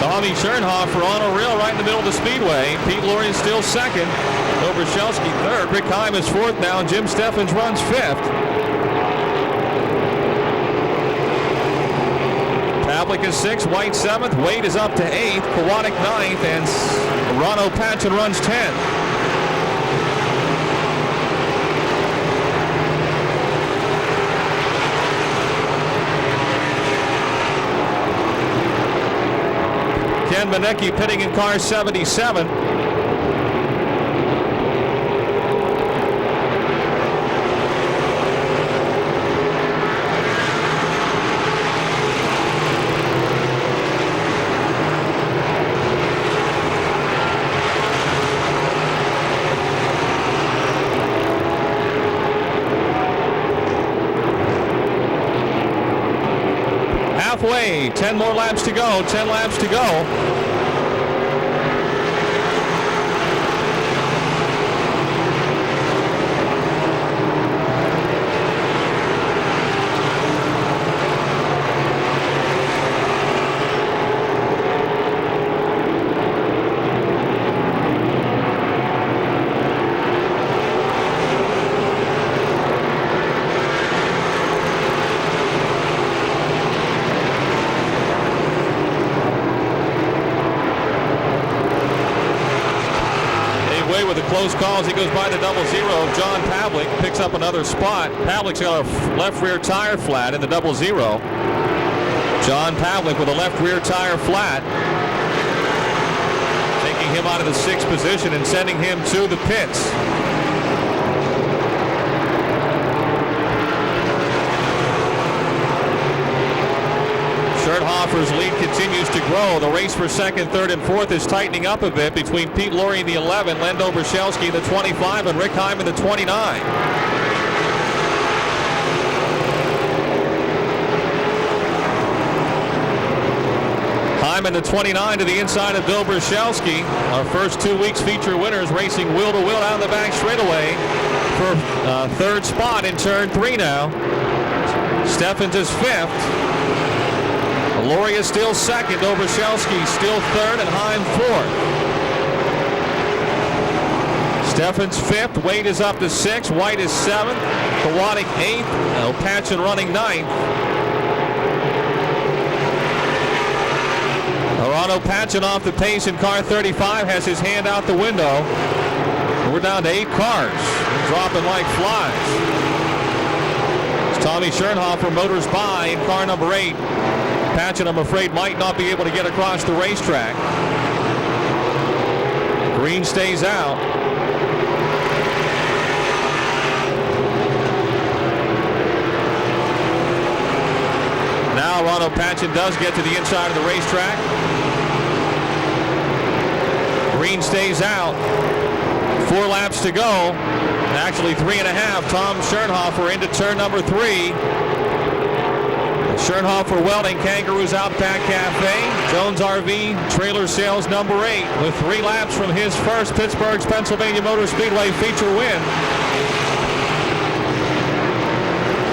Tommy Schernhofer on a rail right in the middle of the Speedway. Pete Laurie is still second. Dobrashelsky third. Rick Heim is fourth now. Jim Steffens runs fifth. Pavlik is sixth. White seventh. Wade is up to eighth. Kowalik ninth. And Ron Patchen runs 10th. Ken Manecki pitting in car 77. Halfway, 10 more laps to go, 10 laps to go. With the close calls, he goes by the 0-0 of John Pavlik, picks up another spot. Pavlik's got a left rear tire flat in the 0-0. John Pavlik with a left rear tire flat, taking him out of the 6th position and sending him to the pits. Schernhofer's lead continues to grow. The race for second, third, and fourth is tightening up a bit between Pete Laurie in the 11, Len Dobrashelsky in the 25, and Rick Heim in the 29. Heim in the 29 to the inside of Dobrashelsky. Our first 2 weeks feature winners racing wheel to wheel down the back straightaway for third spot in turn 3 now. Steffens is fifth. Laurie is still second. Dobrashelsky still third, and Heim fourth. Steffens fifth. Wade is up to sixth. White is seventh. Kowalik eighth. Patchen running ninth. Arano Patchen off the pace in car 35 has his hand out the window. We're down to 8 cars. Dropping like flies. Tommy Schernhofer motors by in car number 8. Patchen, I'm afraid, might not be able to get across the racetrack. Green stays out. Now Ronald Patchen does get to the inside of the racetrack. Green stays out. 4 laps to go. Actually 3.5. Tom Schernhofer into turn number 3. Schernhofer Welding Kangaroos Outback Cafe. Jones RV Trailer Sales number 8 with 3 laps from his first Pittsburgh's Pennsylvania Motor Speedway feature win.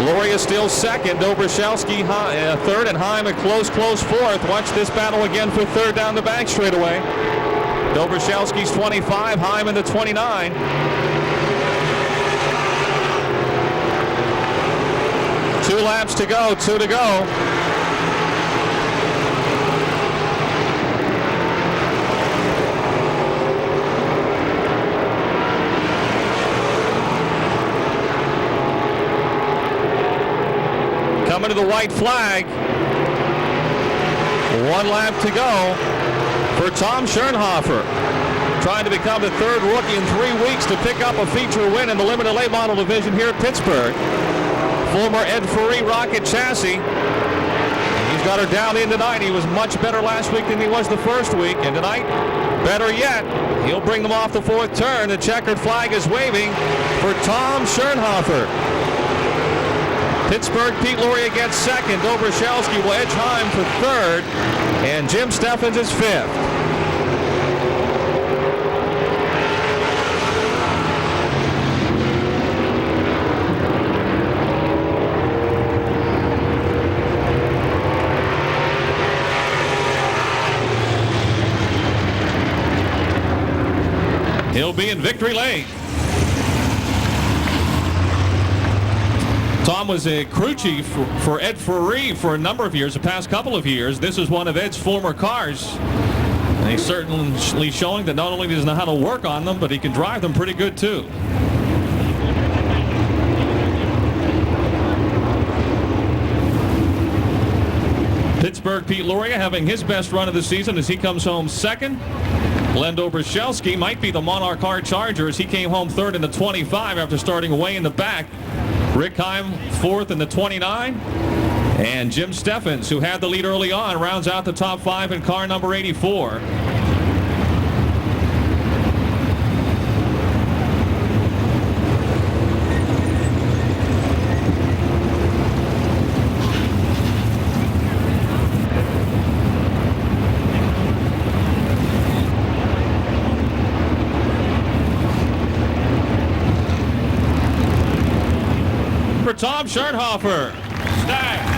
Laurie is still second. Dobrashelsky third, and Heim a close fourth. Watch this battle again for third down the back straightaway. Dobrashelsky's 25, Heim in the 29. 2 laps to go, 2 to go. Coming to the white flag. 1 lap to go for Tom Schernhofer. Trying to become the 3rd rookie in 3 weeks to pick up a feature win in the limited late model division here at Pittsburgh. Former Ed Ferree Rocket Chassis. He's got her down in tonight. He was much better last week than he was the first week. And tonight, better yet, he'll bring them off the 4th turn. The checkered flag is waving for Tom Schernhofer. Pittsburgh, Pete Luria gets 2nd. Dobroshelski will edge Heim for 3rd. And Jim Steffens is 5th. He'll be in victory lane. Tom was a crew chief for Ed Ferree for a number of years, the past couple of years. This is one of Ed's former cars. And he's certainly showing that not only does he know how to work on them, but he can drive them pretty good too. Pittsburgh, Pete Luria having his best run of the season as he comes home 2nd. Glenn Dobroshelski might be the Monarch Hard Charger as he came home 3rd in the 25 after starting way in the back. Rick Heim 4th in the 29. And Jim Steffens, who had the lead early on, rounds out the top 5 in car number 84. For Tom Schernhofer. Stags.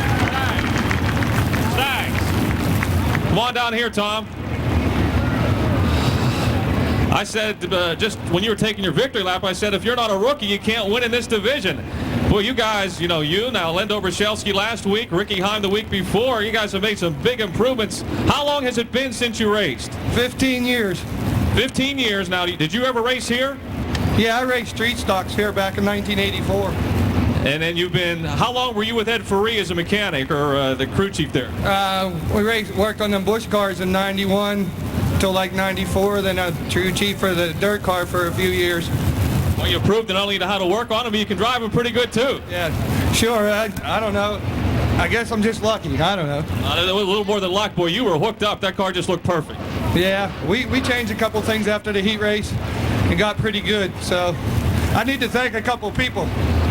Come on down here, Tom. I said, just when you were taking your victory lap, I said, if you're not a rookie, you can't win in this division. Well, you guys, now Len Dobroshelski last week, Ricky Heim the week before, you guys have made some big improvements. How long has it been since you raced? 15 years. 15 years now. Did you ever race here? Yeah, I raced street stocks here back in 1984. And then how long were you with Ed Ferree as a mechanic or the crew chief there? We worked on them Busch cars in 91 till like 94, then a crew chief for the dirt car for a few years. Well, you proved not only you know how to work on them, but you can drive them pretty good too. Yeah, sure. I don't know. I guess I'm just lucky. I don't know. A little more than luck, boy. You were hooked up. That car just looked perfect. Yeah, we changed a couple things after the heat race and got pretty good. So I need to thank a couple people.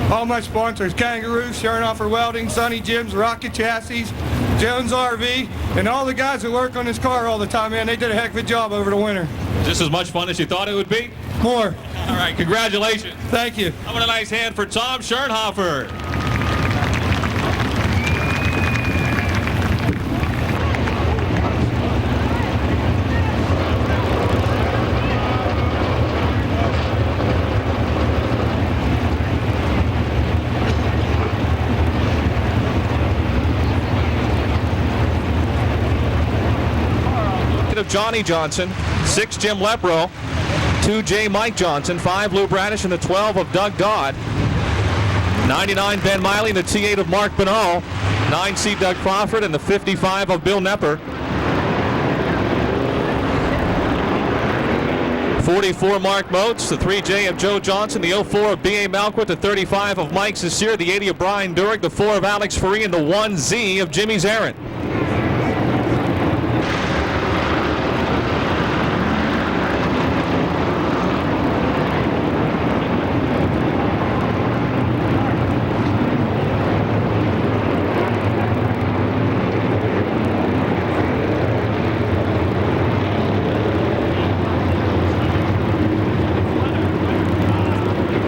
All my sponsors, Kangaroo, Schernhofer Welding, Sonny Jim's, Rocket Chassis, Jones RV, and all the guys who work on this car all the time, man. They did a heck of a job over the winter. Just as much fun as you thought it would be? More. All right, congratulations. Thank you. How about a nice hand for Tom Schernhofer? Of Johnny Johnson, 6 Jim Lepro, 2 J Mike Johnson, 5 Lou Bradish, and the 12 of Doug Dodd, 99 Ben Miley, and the T8 of Mark Bonneau, 9C Doug Crawford, and the 55 of Bill Nepper, 44 Mark Motes, the 3J of Joe Johnson, the 04 of B.A. Malquit, the 35 of Mike Cecere, the 80 of Brian Durig, the 4 of Alex Ferree, and the 1Z of Jimmy Zarin.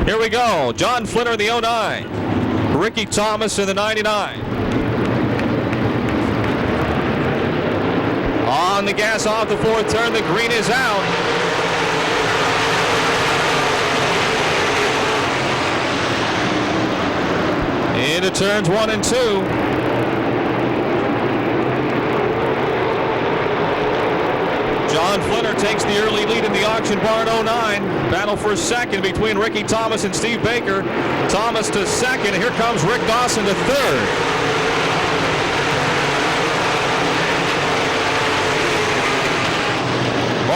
Here we go. John Flinner in the 09. Ricky Thomas in the 99. On the gas off the 4th turn. The green is out. Into turns 1 and 2. John Flinner takes the early lead in the auction barn 09. Battle for 2nd between Ricky Thomas and Steve Baker. Thomas to 2nd. Here comes Rick Dawson to 3rd.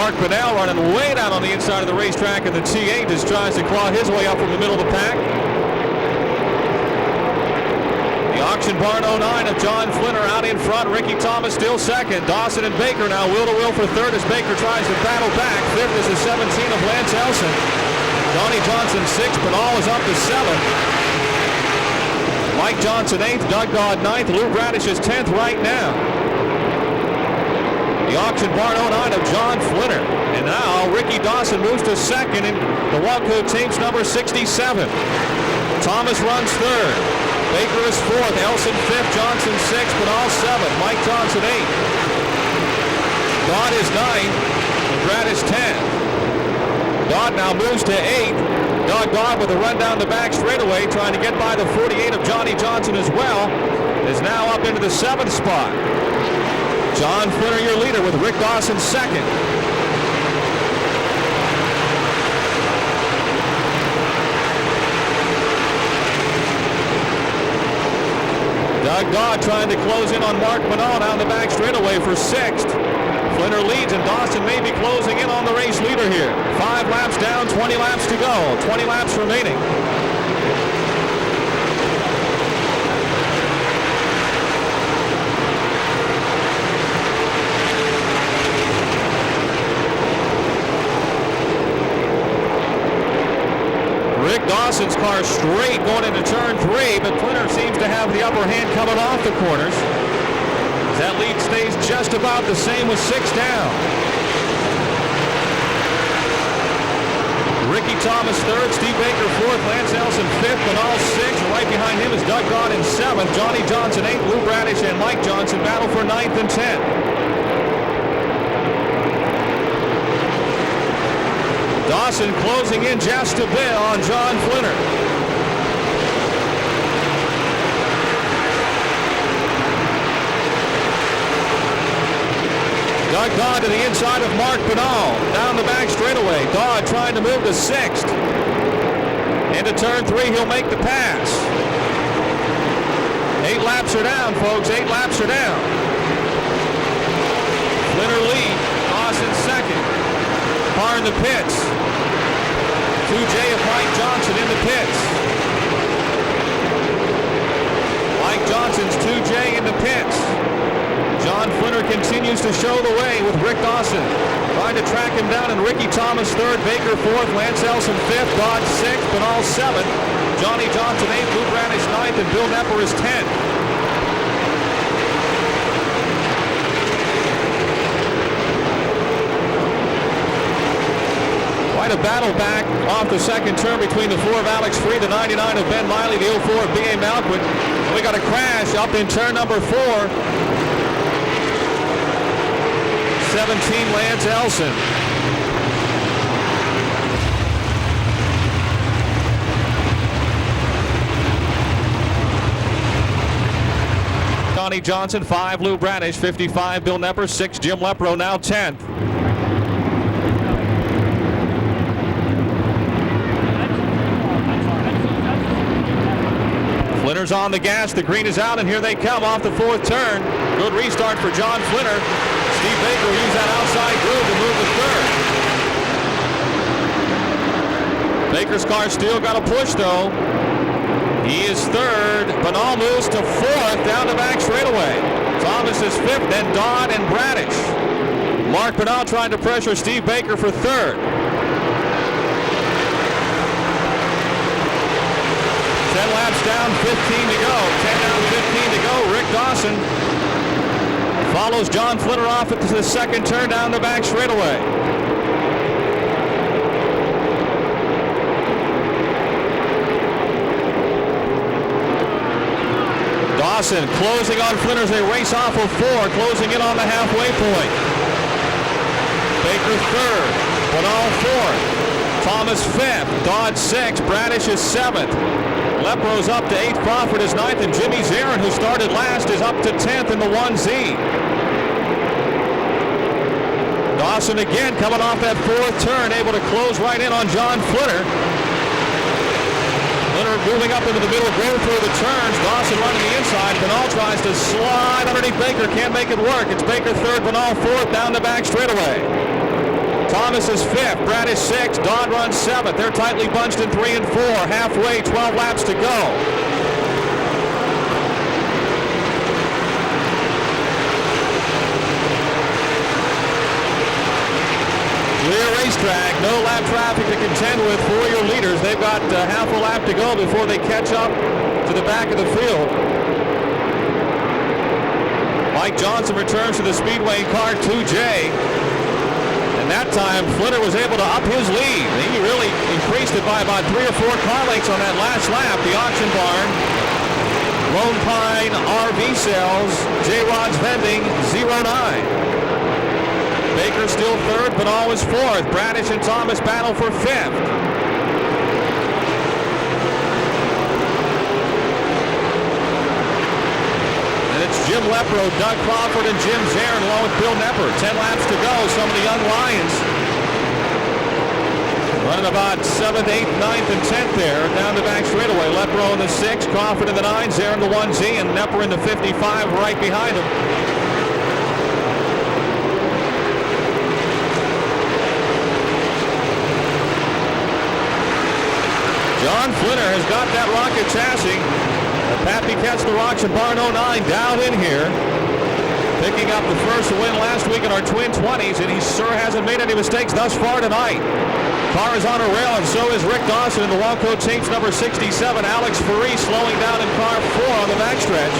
Mark Bunnell running way down on the inside of the racetrack in the T8 as tries to claw his way up from the middle of the pack. The auction barn 09 of John Flinner out in front. Ricky Thomas still second. Dawson and Baker now wheel to wheel for third as Baker tries to battle back. Fifth is the 17 of Lance Elson. Johnny Johnson sixth, Bunnell is up to seventh. Mike Johnson eighth, Doug Dodd ninth, Lou Bradish is 10th right now. The auction barn 09 of John Flinner. And now Ricky Dawson moves to second in the Walco tapes number 67. Thomas runs third. Baker is fourth, Elson fifth, Johnson sixth, Bunnell seventh, Mike Johnson eighth. Dodd is ninth, and Bradish 10th. Dodd now moves to eighth. Doug Dodd with a run down the back straightaway, trying to get by the 48 of Johnny Johnson as well, is now up into the seventh spot. John Flinner, your leader, with Rick Dawson second. Doug Dodd trying to close in on Mark Bunnell down the back straightaway for sixth. Flinner leads, and Dawson may be closing in on the race leader here. 5 laps down, 20 laps to go. 20 laps remaining. Rick Dawson's car straight going into turn 3, but Flinner seems to have the upper hand coming off the corners. That lead stays just about the same with 6 down. Ricky Thomas third, Steve Baker fourth, Lance Elson fifth, Bunnell sixth. Right behind him is Doug Dodd in seventh, Johnny Johnson eighth, Lou Bradish and Mike Johnson battle for ninth and 10th. Dawson closing in just a bit on John Flinner. Doug Dodd to the inside of Mark Bunnell. Down the back straightaway. Dodd trying to move to sixth. Into turn 3, he'll make the pass. 8 laps are down, folks. 8 laps are down. Flinner lead. Dawson second. Car in the pits. 2J of Mike Johnson in the pits. Mike Johnson's 2J in the pits. John Flinner continues to show the way with Rick Dawson trying to track him down, and Ricky Thomas third, Baker fourth, Lance Elson fifth, Dodd sixth, Bunnell seventh, Johnny Johnson eighth, Lou Bradish ninth, and Bill Nepper is 10th. Quite a battle back off the second turn between the 4 of Alex Free, the 99 of Ben Miley, the 04 of B.A. Malquit. And we got a crash up in turn number 4. 17, Lance Elson. Johnny Johnson, 5, Lou Bradish, 55, Bill Nepper, 6, Jim Lepro, now 10th. Flinner's on the gas, the green is out, and here they come off the 4th turn. Good restart for John Flinner. Steve Baker will use that outside groove to move the third. Baker's car still got a push though. He is third. Bunnell moves to 4th down the back straightaway. Thomas is 5th, then Dodd and Bradish. Mark Bunnell trying to pressure Steve Baker for 3rd. 10 laps down, 15 to go. 10 down, 15 to go. Rick Dawson follows John Flinner off into the 2nd turn down the back straightaway. Dawson closing on Flinner as they race off of 4, closing in on the halfway point. Baker 3rd, Bunnell 4th, Thomas 5th, Dodd 6th, Bradish is 7th. Lepro's up to 8th, Crawford is 9th, and Jimmy Zarin, who started last, is up to 10th in the 1Z. Dawson again coming off that 4th turn, able to close right in on John Flinner. Flinner moving up into the middle, going through the turns. Dawson running the inside. Bunnell tries to slide underneath Baker, can't make it work. It's Baker 3rd, Bunnell 4th, down the back straightaway. Thomas is 5th, Bradish 6th, Dodd runs 7th. They're tightly bunched in 3 and 4. Halfway, 12 laps to go. Clear racetrack, no lap traffic to contend with for your leaders. They've got half a lap to go before they catch up to the back of the field. Mike Johnson returns to the Speedway car 2J. And that time, Flinner was able to up his lead. He really increased it by about 3 or 4 car lengths on that last lap. The auction barn, Lone Pine RV Sales, J-Rod's Vending, 09. Baker still 3rd, but always 4th. Bradish and Thomas battle for 5th. Jim Lepro, Doug Crawford, and Jim Zarin along with Bill Nepper. 10 laps to go. Some of the young Lions running about 7th, 8th, 9th, and 10th there down the back straightaway. Lepro in the 6, Crawford in the 9, Zarin the 1Z, and Nepper in the 55 right behind him. John Flinner has got that rocket chassis. Pat Piquette's the Auction Barn 09 down in here. Picking up the first win last week in our Twin 20s, and he sure hasn't made any mistakes thus far tonight. Car is on a rail, and so is Rick Dawson in the Walco Tapes number 67. Alex Ferree slowing down in car 4 on the backstretch.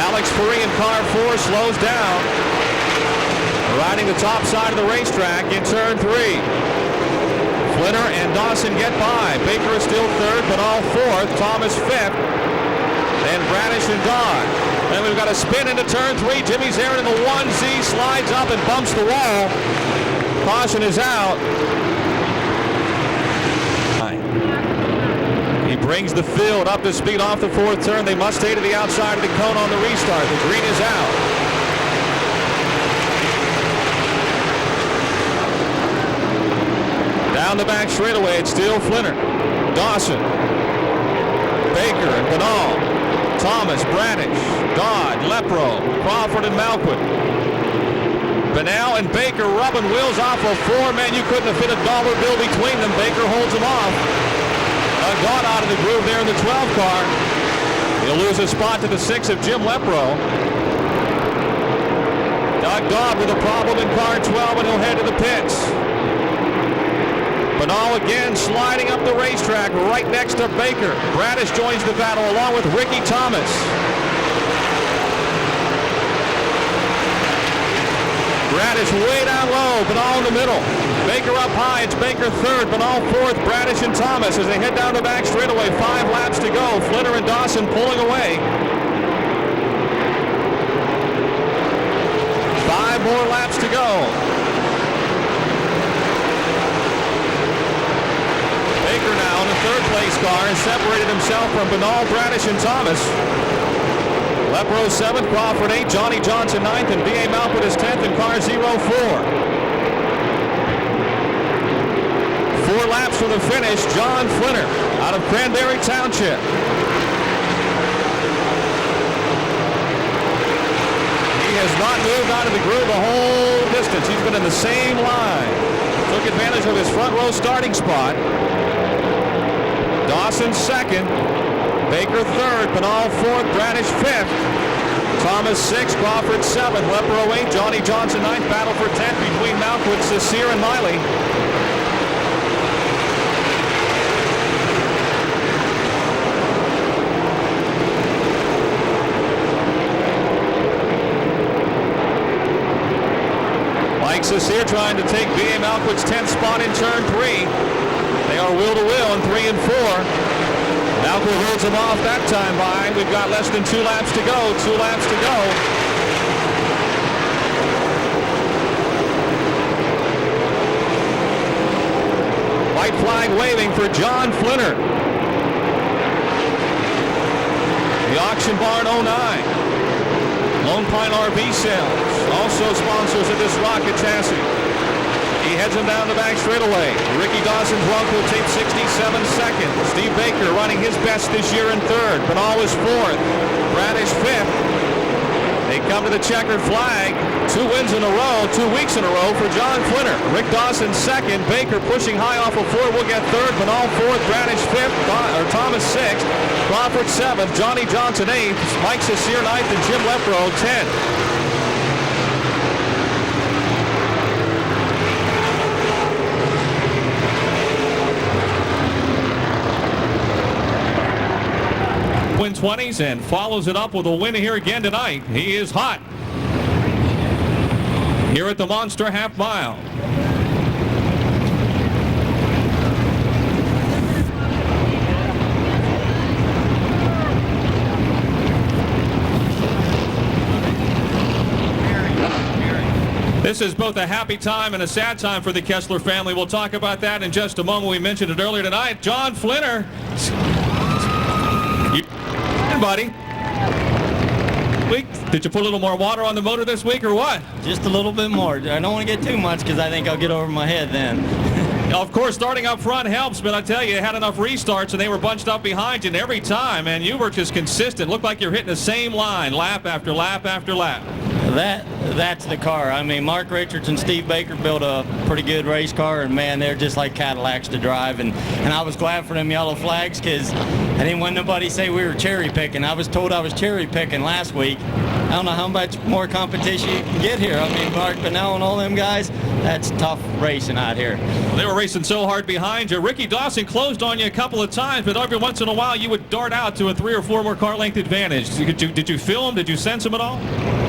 Alex Ferree in car 4 slows down. Riding the top side of the racetrack in turn 3. Flinner and Dawson get by. Baker is still 3rd, but all 4th. Thomas 5th. And Bradish and Dodd. Then we've got a spin into turn 3. Jimmy Zarin in the 1Z slides up and bumps the wall. Caution is out. He brings the field up to speed off the 4th turn. They must stay to the outside of the cone on the restart. The green is out. Down the back straightaway, it's still Flinner, Dawson, Baker, and Banal, Thomas, Bradish, Dodd, Lepro, Crawford, and Malquit. Banal and Baker rubbing wheels off of 4 men. You couldn't have fit a dollar bill between them. Baker holds them off. Dodd out of the groove there in the 12 car. He'll lose a spot to the 6 of Jim Lepro. Doug Dodd with a problem in car 12, and he'll head to the pits. Banal again sliding up the racetrack right next to Baker. Bradish joins the battle along with Ricky Thomas. Bradish way down low, Banal in the middle. Baker up high, it's Baker 3rd, Banal 4th, Bradish and Thomas as they head down the back straightaway. 5 laps to go. Flinner and Dawson pulling away. 5 more laps to go. Baker now in the 3rd place car has separated himself from Banal, Bradish, and Thomas. Lepro 7th, Crawford 8th, Johnny Johnson 9th, and B.A. Malquit is 10th in car 04. 4 laps from the finish, John Flinner out of Cranberry Township. He has not moved out of the groove the whole distance. He's been in the same line. Took advantage of his front row starting spot. Dawson 2nd, Baker 3rd, Banal 4th, Bradish 5th, Thomas 6th, Crawford 7th, Lepro 8th, Johnny Johnson 9th. Battle for 10th between Malquit, Cecere, and Miley. Mike Cecere trying to take B.A. Malquit's 10th spot in turn 3. They are wheel to wheel in 3 and 4. Malquit holds him off that time by. We've got less than 2 laps to go. 2 laps to go. White flag waving for John Flinner. The Auction Barn 09. Lone Pine RV Sales, also sponsors of this rocket chassis. He heads him down the back straightaway. Ricky Dawson, Bronco Tape 67 2nd. Steve Baker running his best this year in 3rd. Banal is 4th. Bradish 5th. They come to the checkered flag. 2 wins in a row, 2 weeks in a row for John Flinner. Rick Dawson second. Baker pushing high off of 4 will get third. Manal fourth. Bradish fifth. Thomas sixth. Crawford seventh. Johnny Johnson eighth. Mike Sesir ninth. And Jim Lepro 10th. Win 20s and follows it up with a win here again tonight. He is hot here at the Monster Half Mile. This is both a happy time and a sad time for the Kessler family. We'll talk about that in just a moment. We mentioned it earlier tonight. John Flinner. Buddy, did you put a little more water on the motor this week or what? Just a little bit more. I don't want to get too much because I think I'll get over my head then. Of course, starting up front helps, but I tell you, you had enough restarts and they were bunched up behind you, and every time, man, you were just consistent. Looked like you're hitting the same line lap after lap after lap. That's the car. I mean, Mark Richards and Steve Baker built a pretty good race car, and man, they're just like Cadillacs to drive. And I was glad for them yellow flags because I didn't want nobody to say we were cherry picking. I was told I was cherry picking last week. I don't know how much more competition you can get here. I mean, Mark Bennell and all them guys, that's tough racing out here. They were racing so hard behind you. Ricky Dawson closed on you a couple of times, but every once in a while you would dart out to a 3 or 4 more car length advantage. Did you feel him? Did you sense him at all?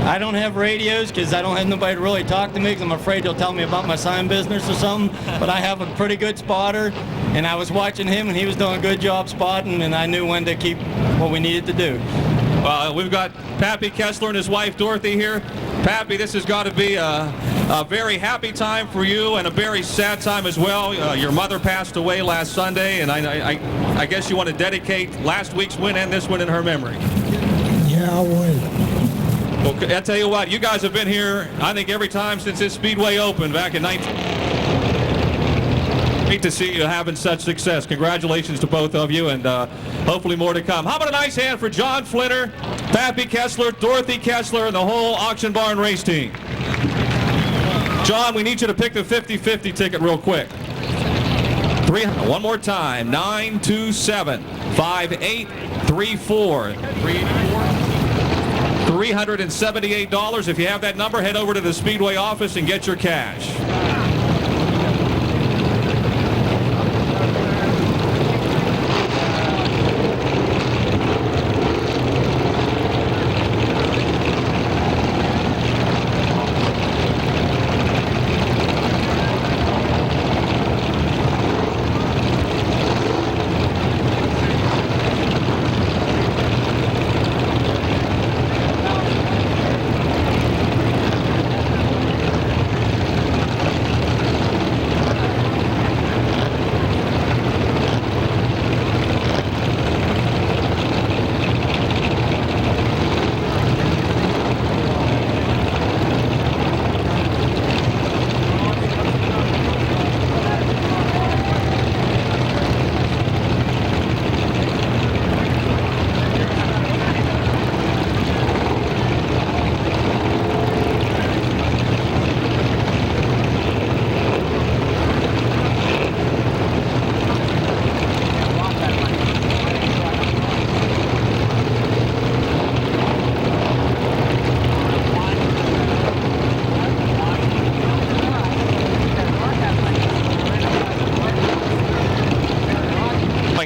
I don't have radios because I don't have nobody to really talk to me because I'm afraid they'll tell me about my sign business or something. But I have a pretty good spotter, and I was watching him, and he was doing a good job spotting, and I knew when to keep what we needed to do. We've got Pappy Kessler and his wife Dorothy here. Pappy, this has got to be a very happy time for you and a very sad time as well. Your mother passed away last Sunday, and I guess you want to dedicate last week's win and this one in her memory. Yeah, I would. Well, I'll tell you what, you guys have been here, I think, every time since this Speedway opened back in 19... Great to see you having such success. Congratulations to both of you, and hopefully more to come. How about a nice hand for John Flinner, Pappy Kessler, Dorothy Kessler, and the whole Auction Barn race team. John, we need you to pick the 50-50 ticket real quick. One more time, 927-5834. $378. If you have that number, head over to the Speedway office and get your cash.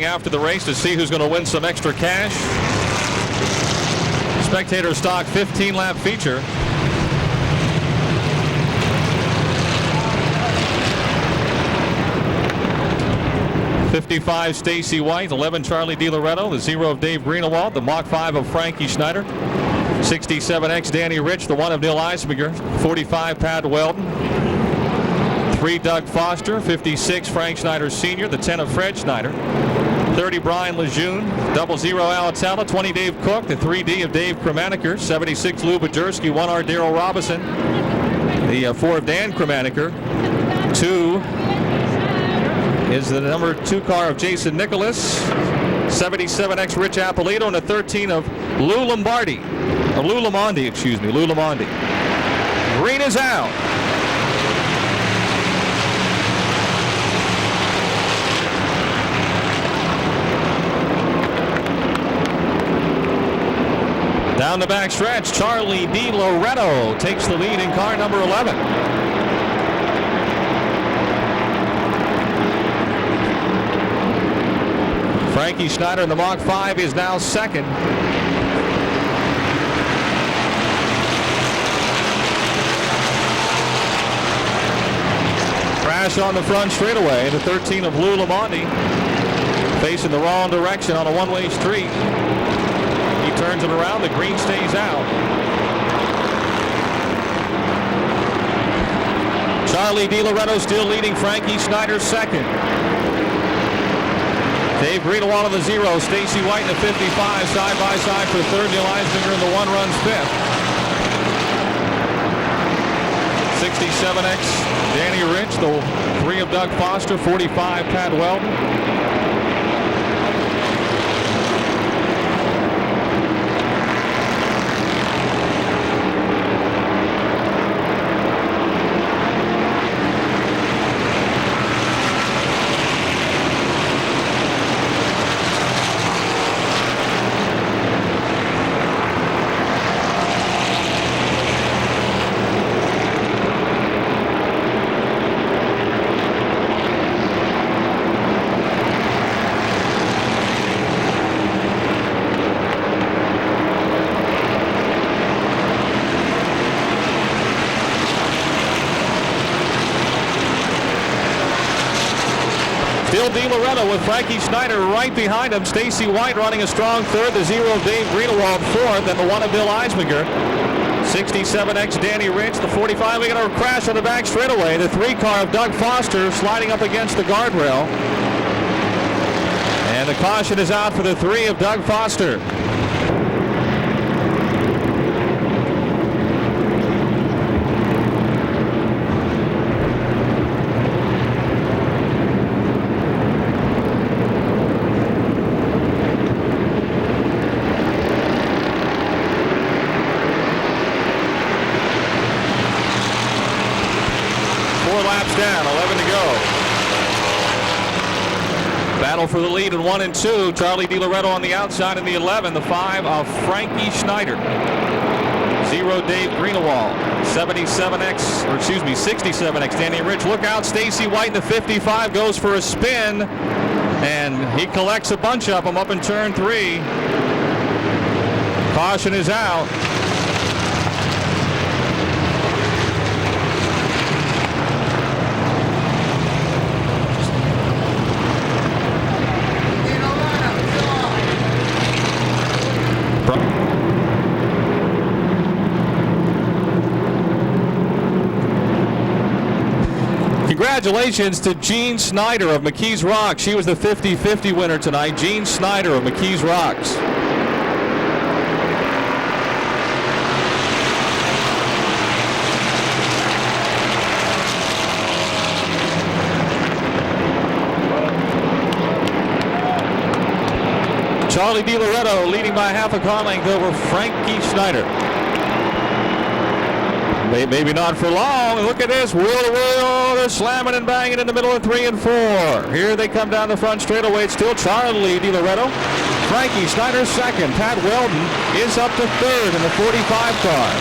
After the race to see who's going to win some extra cash. Spectator stock 15-lap feature. '55 Stacy White, 11 Charlie DiLoretto, the 0 of Dave Greenewald, the Mach 5 of Frankie Schneider, 67X Danny Rich, the 1 of Neil Eisminger, 45 Pat Weldon, 3 Doug Foster, 56 Frank Schneider Sr., the 10 of Fred Schneider, 30 Brian Lejeune, 00 Alatala, 20 Dave Cook, the 3D of Dave Kremaniker, 76 Lou Bajerski, 1R Darrell Robinson, the 4 of Dan Kremaniker, 2 is the number 2 car of Jason Nicholas, 77X Rich Appolito, and the 13 of Lou Lombardi. Lou Lamondi, excuse me, Lou Lamondi. Green is out. Down the back stretch, Charlie Di Loretto takes the lead in car number 11. Frankie Schneider in the Mach 5 is now second. Crash on the front straightaway. The 13 of Lou Lamondi facing the wrong direction on a one-way street. He turns it around. The green stays out. Charlie Di Loretto still leading. Frankie Schneider second. Dave Greenawalt in the 0. Stacy White in the 55. Side by side for third. Neil Eisminger in the 1 runs fifth. 67X Danny Rich. The 3 of Doug Foster. 45 Pat Weldon. Still Di Loretto with Frankie Schneider right behind him. Stacy White running a strong third. The 0 of Dave Greenawalt fourth, and the 1 of Bill Eisminger. 67X Danny Rich. The 45. We got a crash on the back straightaway. The 3 car of Doug Foster sliding up against the guardrail. And the caution is out for the 3 of Doug Foster. Laps down, 11 to go. Battle for the lead in 1 and 2. Charlie Di Loretto on the outside in the 11. The 5 of Frankie Schneider. 0 Dave Greenawalt. 67X Danny Rich. Look out, Stacy White in the 55 goes for a spin, and he collects a bunch of them up in turn 3. Caution is out. Congratulations to Jean Snyder of McKees Rocks. She was the 50-50 winner tonight. Jean Snyder of McKees Rocks. Charlie Di Loretto leading by half a car length over Frankie Schneider. Maybe not for long. Look at this. Wheel to wheel. They're slamming and banging in the middle of 3 and 4. Here they come down the front straightaway. It's still Charlie Di Loretto. Frankie Schneider second. Pat Weldon is up to third in the 45 car.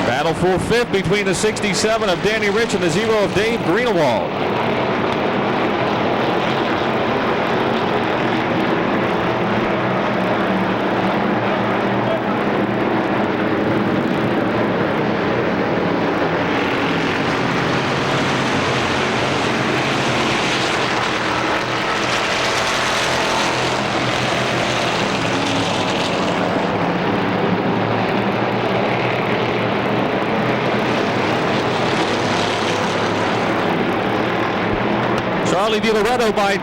Battle for fifth between the 67 of Danny Rich and the 0 of Dave Greenawalt. Charlie Di Loretto by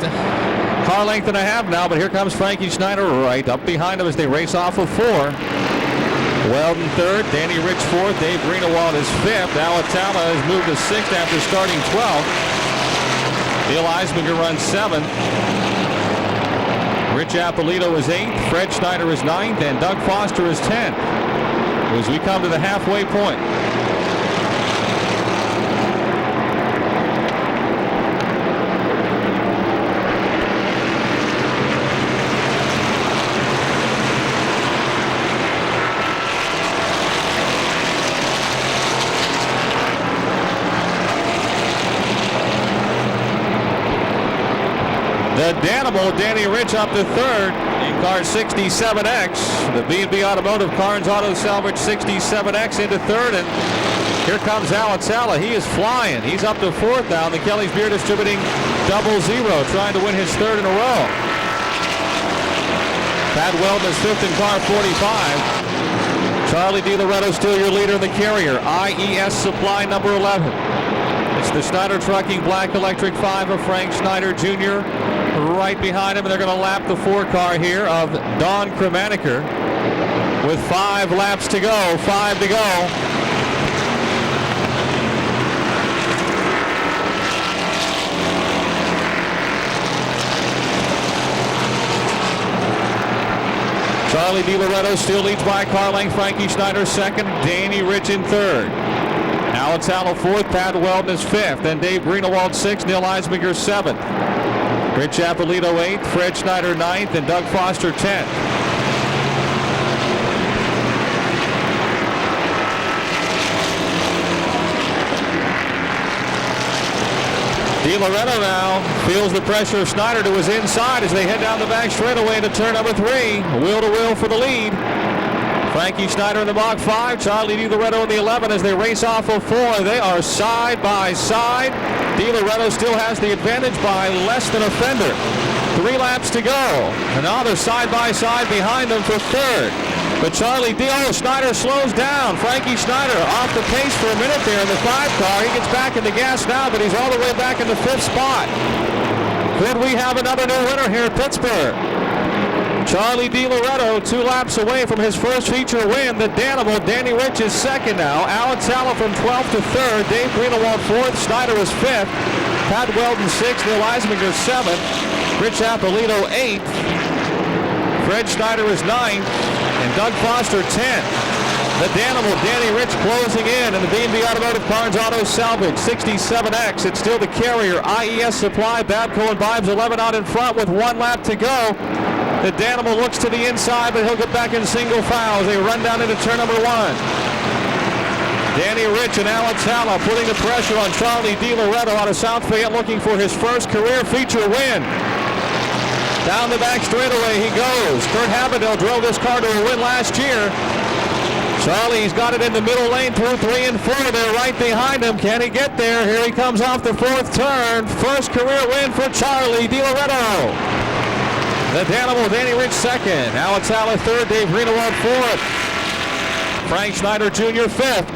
car length and a half now, but here comes Frankie Schneider right up behind him as they race off of 4. Weldon third, Danny Rich fourth, Dave Greenawalt is fifth. Alatala has moved to 6th after starting 12th. Bill Eisminger runs 7th. Rich Appolito is 8th, Fred Schneider is 9th, and Doug Foster is 10th. As we come to the halfway point. The Danimal, Danny Rich up to 3rd in car 67X. The B&B Automotive Carnes Auto Salvage 67X into 3rd. And here comes Alex Sala. He is flying. He's up to 4th now. The Kelly's Beer Distributing 00, trying to win his 3rd in a row. Pat Weldon is 5th in car 45. Charlie DiLoretto still your leader in the carrier. IES Supply number 11. It's the Schneider Trucking Black Electric 5 of Frank Schneider Jr. right behind him, and they're going to lap the 4 car here of Don Kremaniker with 5 laps to go. 5 to go. Charlie DiLoretto still leads by a car length. Frankie Schneider 2nd, Danny Rich in 3rd. Alex Allo 4th, Pat Weldon is 5th, then Dave Greenewald 6th, Neil Eisminger 7th. Rich Appolito 8th, Fred Schneider 9th, and Doug Foster 10th. DiLoretto now feels the pressure of Schneider to his inside as they head down the back straightaway to turn number 3. Wheel to wheel for the lead. Frankie Schneider in the Mach 5, Charlie DiLoretto in the 11 as they race off of 4. They are side by side. DiLoretto still has the advantage by less than a fender. 3 laps to go. And now they're side by side behind them for 3rd. But Schneider slows down. Frankie Schneider off the pace for a minute there in the 5 car. He gets back in the gas now, but he's all the way back in the 5th spot. Could we have another new winner here at Pittsburgh? Charlie DiLoretto 2 laps away from his first feature win. The Danimal, Danny Rich is 2nd now. Alex Sala from 12th to 3rd. Dave Greenewald 4th. Schneider is 5th. Pat Weldon 6th. Neil Eisminger 7th. Rich Appolito 8th. Fred Schneider is 9th. And Doug Foster 10th. The Danimal, Danny Rich closing in the B&B Automotive Carnes Auto Salvage 67X. It's still the carrier. IES Supply, Babco and Bimes 11 out in front with 1 lap to go. The Danimal looks to the inside, but he'll get back in single file as they run down into turn number 1. Danny Rich and Alex Sala putting the pressure on Charlie DiLoretto out of South Fayette, looking for his first career feature win. Down the back straightaway he goes. Kurt Habadell drove this car to a win last year. Charlie's got it in the middle lane through 3 and 4. They're right behind him. Can he get there? Here he comes off the 4th turn. First career win for Charlie DiLoretto. The Danimal, Danny Rich 2nd. Alex Sala 3rd. Dave Greenewald 4th. Frank Schneider Jr. 5th.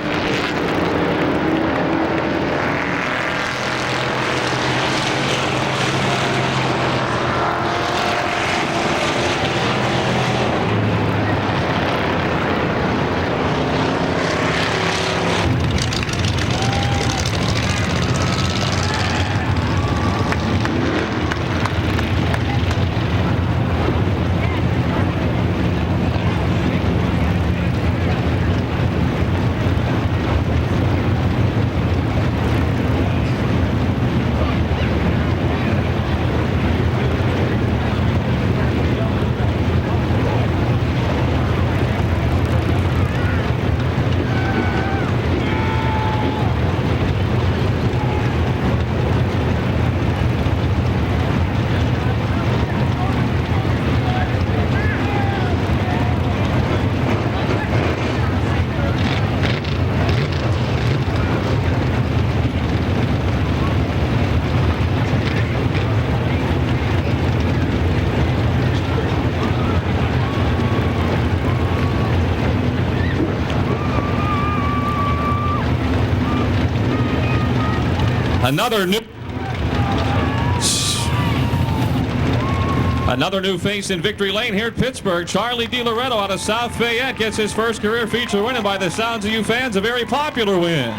Another new face in victory lane here at Pittsburgh. Charlie DiLoretto out of South Fayette gets his first career feature win, and by the sounds of you fans, a very popular win.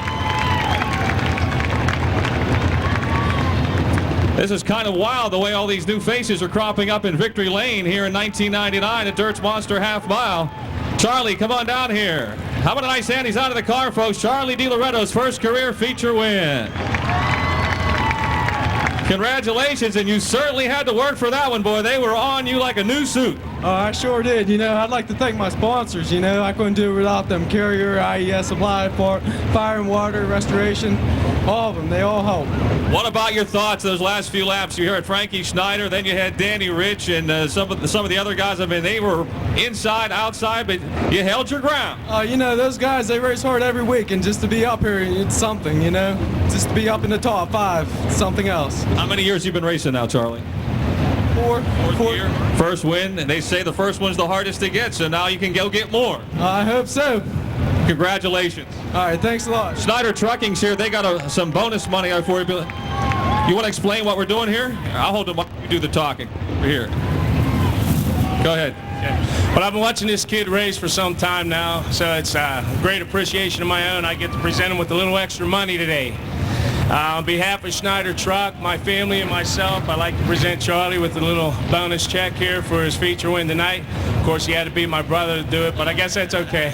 This is kind of wild the way all these new faces are cropping up in Victory Lane here in 1999 at Dirt's Monster Half Mile. Charlie, come on down here. How about a nice hand? He's out of the car, folks. Charlie DiLoretto's first career feature win. Congratulations, and you certainly had to work for that one, boy. They were on you like a new suit. Oh, I sure did. You know, I'd like to thank my sponsors. You know, I couldn't do it without them. Carrier, IES, Supply, Fire and Water, Restoration, all of them. They all help. What about your thoughts those last few laps? You heard Frankie Schneider, then you had Danny Rich, and some of the other guys. I mean, they were inside, outside, but you held your ground. You know, those guys, they race hard every week, and just to be up here, it's something, you know. Just to be up in the top 5, it's something else. How many years you been racing now, Charlie? Fourth year. First win, and they say the first one's the hardest to get, so now you can go get more. I hope so. Congratulations. All right, thanks a lot. Schneider Trucking's here. They got some bonus money out for you. You want to explain what we're doing here? I'll hold them while you do the talking. We're here. Go ahead. But I've been watching this kid race for some time now, so it's a great appreciation of my own. I get to present him with a little extra money today. On behalf of Schneider Truck, my family, and myself, I'd like to present Charlie with a little bonus check here for his feature win tonight. Of course, he had to be my brother to do it, but I guess that's okay.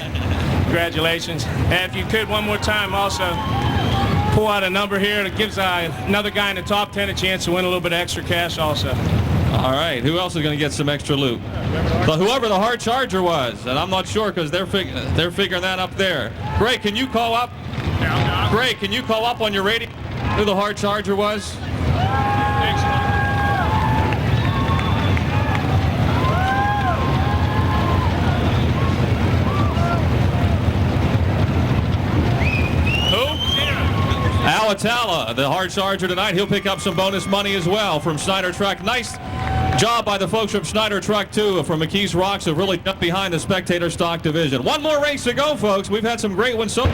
Congratulations. And if you could, one more time, also pull out a number here that gives another guy in the top 10 a chance to win a little bit of extra cash also. All right, who else is going to get some extra loot? But whoever the hard charger was, and I'm not sure because they're figuring that up there. Greg, can you call up? Greg, can you call up on your radio who the hard charger was? Alatala, the hard charger tonight. He'll pick up some bonus money as well from Schneider Truck. Nice job by the folks from Schneider Truck, too, from McKees Rocks, have really jumped behind the spectator stock division. One more race to go, folks. We've had some great ones so.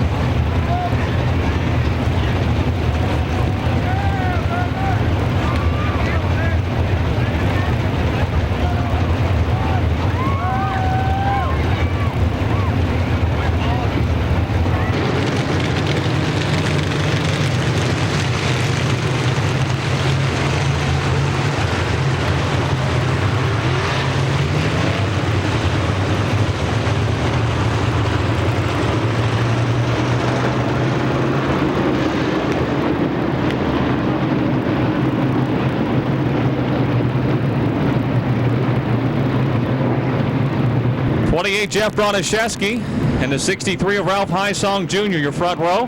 Jeff Broniszewski and the 63 of Ralph Highsong Jr., your front row.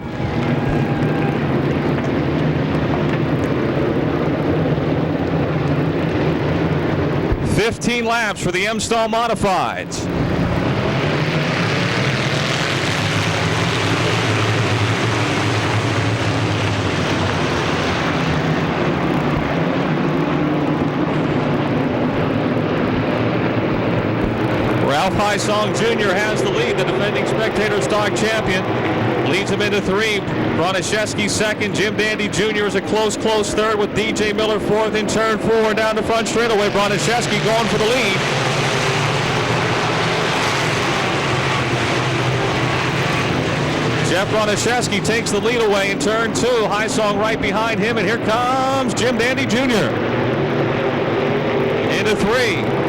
$15 laps for the M-Stall Modifieds. Ralph Highsong Jr. has the lead, the defending spectator stock champion. Leads him into 3. Broniszewski second. Jim Dandy Jr. is a close third with DJ Miller fourth in turn 4 down the front straightaway. Broniszewski going for the lead. Jeff Broniszewski takes the lead away in turn 2. Highsong right behind him, and here comes Jim Dandy Jr. into 3.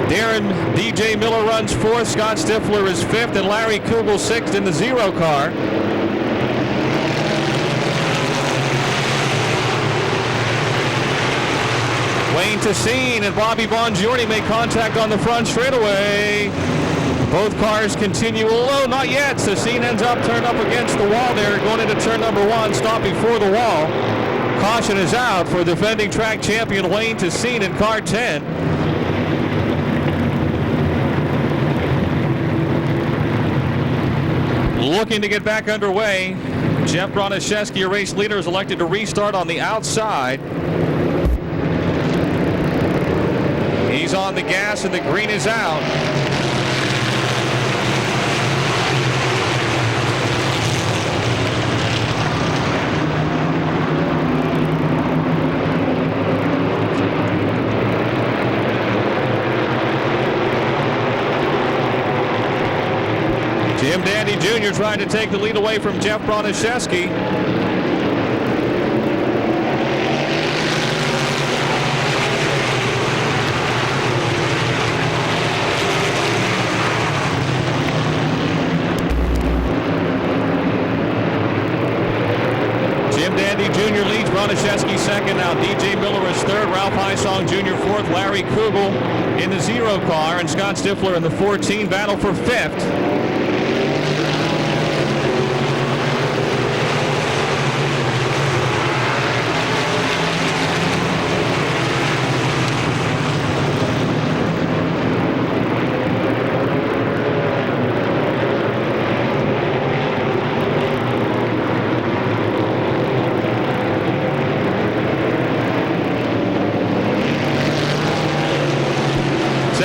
Darren DJ Miller runs 4th, Scott Stifler is 5th, and Larry Kugel 6th in the 0 car. Wayne Tassine and Bobby Bongiorni make contact on the front straightaway. Both cars continue low, not yet. Tassine ends up turned up against the wall there, going into turn number 1, stop before the wall. Caution is out for defending track champion Wayne Tassine in car 10. Looking to get back underway. Jeff Broniszewski, a race leader, is elected to restart on the outside. He's on the gas and the green is out. Jim Dandy Jr. trying to take the lead away from Jeff Broniszewski. Broniszewski second. Now DJ Miller is third. Ralph Heisong Jr. fourth. Larry Kugel in the 0 car. And Scott Stifler in the 14. Battle for fifth.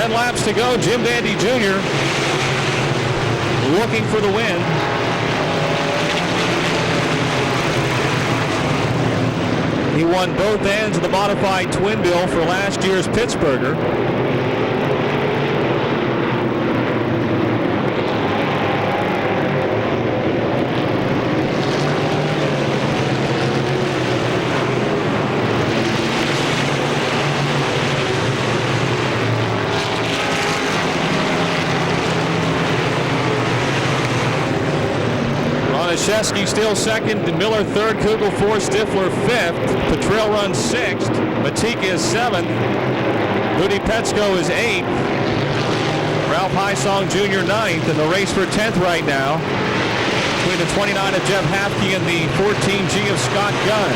Laps to go. Jim Dandy Jr. looking for the win. He won both ends of the modified twin bill for last year's Pittsburgher. Broniszewski still second, Miller third, Kugel fourth, Stifler fifth, Petrell runs sixth, Matika is seventh, Rudy Petsko is eighth, Ralph Heisong Jr. ninth, and the race for 10th right now between the 29 of Jeff Hafke and the 14G of Scott Gunn.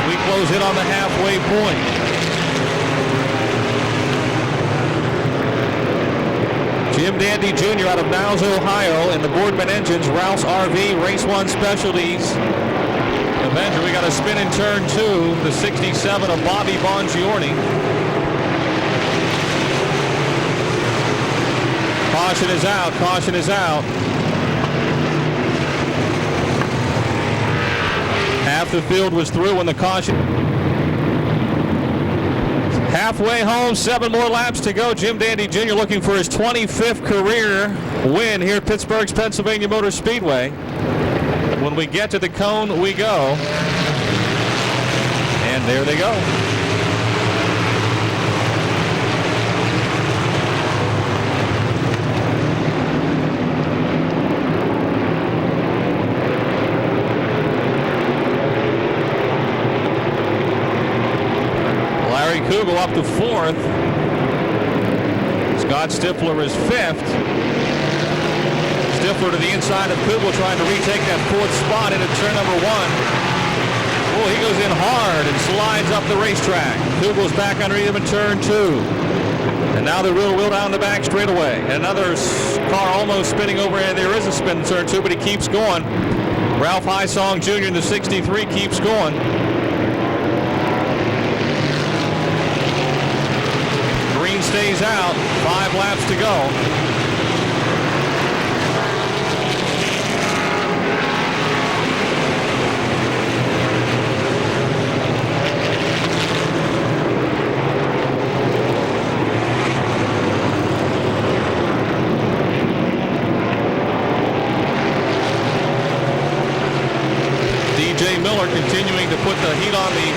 We close in on the halfway point. Jim Dandy Jr. out of Niles, Ohio, in the Boardman Engines, Rouse RV, Race 1 Specialties. Avenger, we got a spin in turn 2, the 67 of Bobby Bongiorni. Caution is out, caution is out. Half the field was through when the caution. Halfway home, 7 more laps to go. Jim Dandy Jr. looking for his 25th career win here at Pittsburgh's Pennsylvania Motor Speedway. When we get to the cone, we go. And there they go. Kugel up to fourth. Scott Stifler is fifth. Stifler to the inside of Kugel trying to retake that fourth spot into turn number 1. Oh, he goes in hard and slides up the racetrack. Kugel's back underneath him in turn 2. And now the real wheel down the back straightaway. Another car almost spinning over, and there is a spin in turn 2, but he keeps going. Ralph Heisong Jr. in the 63 keeps going. Stays out. 5 laps to go. DJ Miller continuing to put the heat on the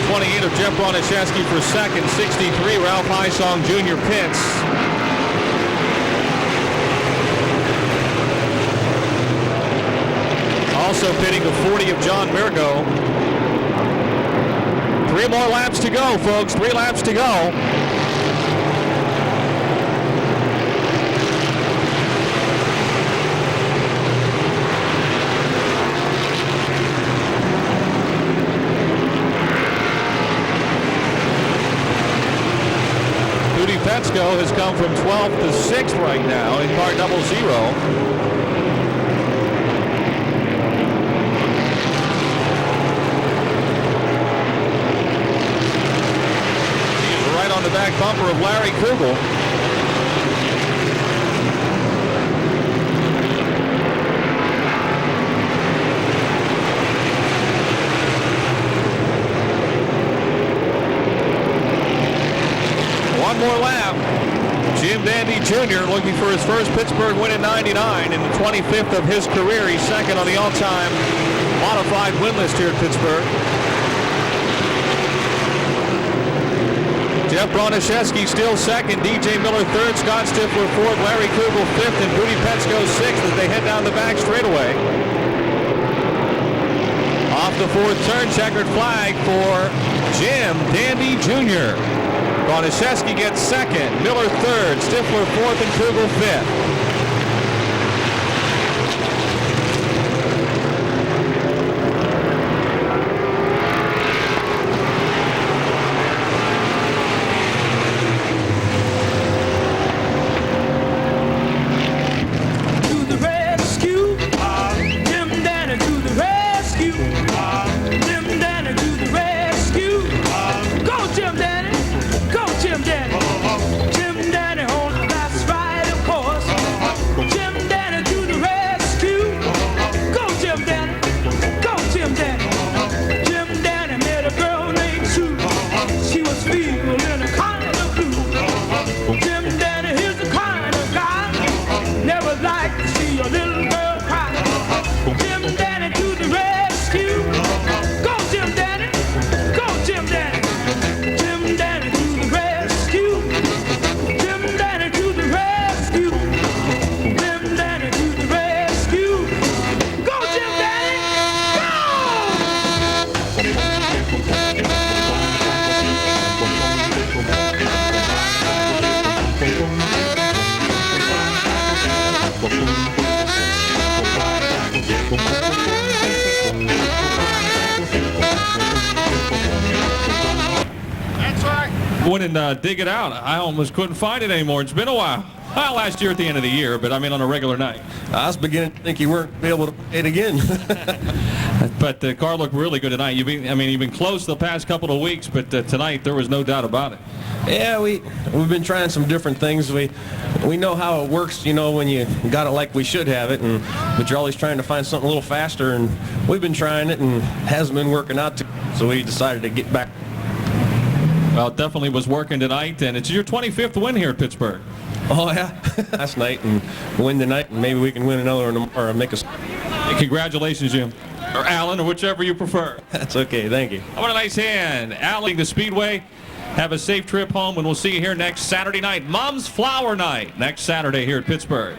28 of Jeff Broniszewski for second, 63 Ralph Heisong Jr. pits. Also pitting the 40 of John Mirgo. 3 more laps to go, folks. 3 laps to go. Petsko has come from 12th to 6th right now in car 00. He's right on the back bumper of Larry Kugel. One more lap. Jim Dandy Jr. looking for his first Pittsburgh win in '99 and the 25th of his career. He's second on the all-time modified win list here at Pittsburgh. Jeff Broniszewski still second, DJ Miller third, Scott Stifler fourth, Larry Kugel fifth, and Rudy Petsko sixth as they head down the back straightaway. Off the fourth turn, checkered flag for Jim Dandy Jr. Bonaszewski gets second, Miller third, Stifler fourth, and Kugel fifth. Went and dig it out. I almost couldn't find it anymore. It's been a while. Well, last year at the end of the year, but I mean on a regular night. I was beginning to think you weren't be able to play it again. But the car looked really good tonight. You've been close the past couple of weeks, but tonight there was no doubt about it. Yeah, we've been trying some different things. We know how it works, you know, when you got it like we should have it, but you're always trying to find something a little faster, and we've been trying it and hasn't been working out so we decided to get back. Well, it definitely was working tonight, and it's your 25th win here at Pittsburgh. Oh, yeah. Last night, and win tonight, and maybe we can win another one or make us. Hey, congratulations, Jim. Or Alan, or whichever you prefer. That's okay. Thank you. I want a nice hand. Alan, the Speedway. Have a safe trip home, and we'll see you here next Saturday night. Mom's Flower Night next Saturday here at Pittsburgh.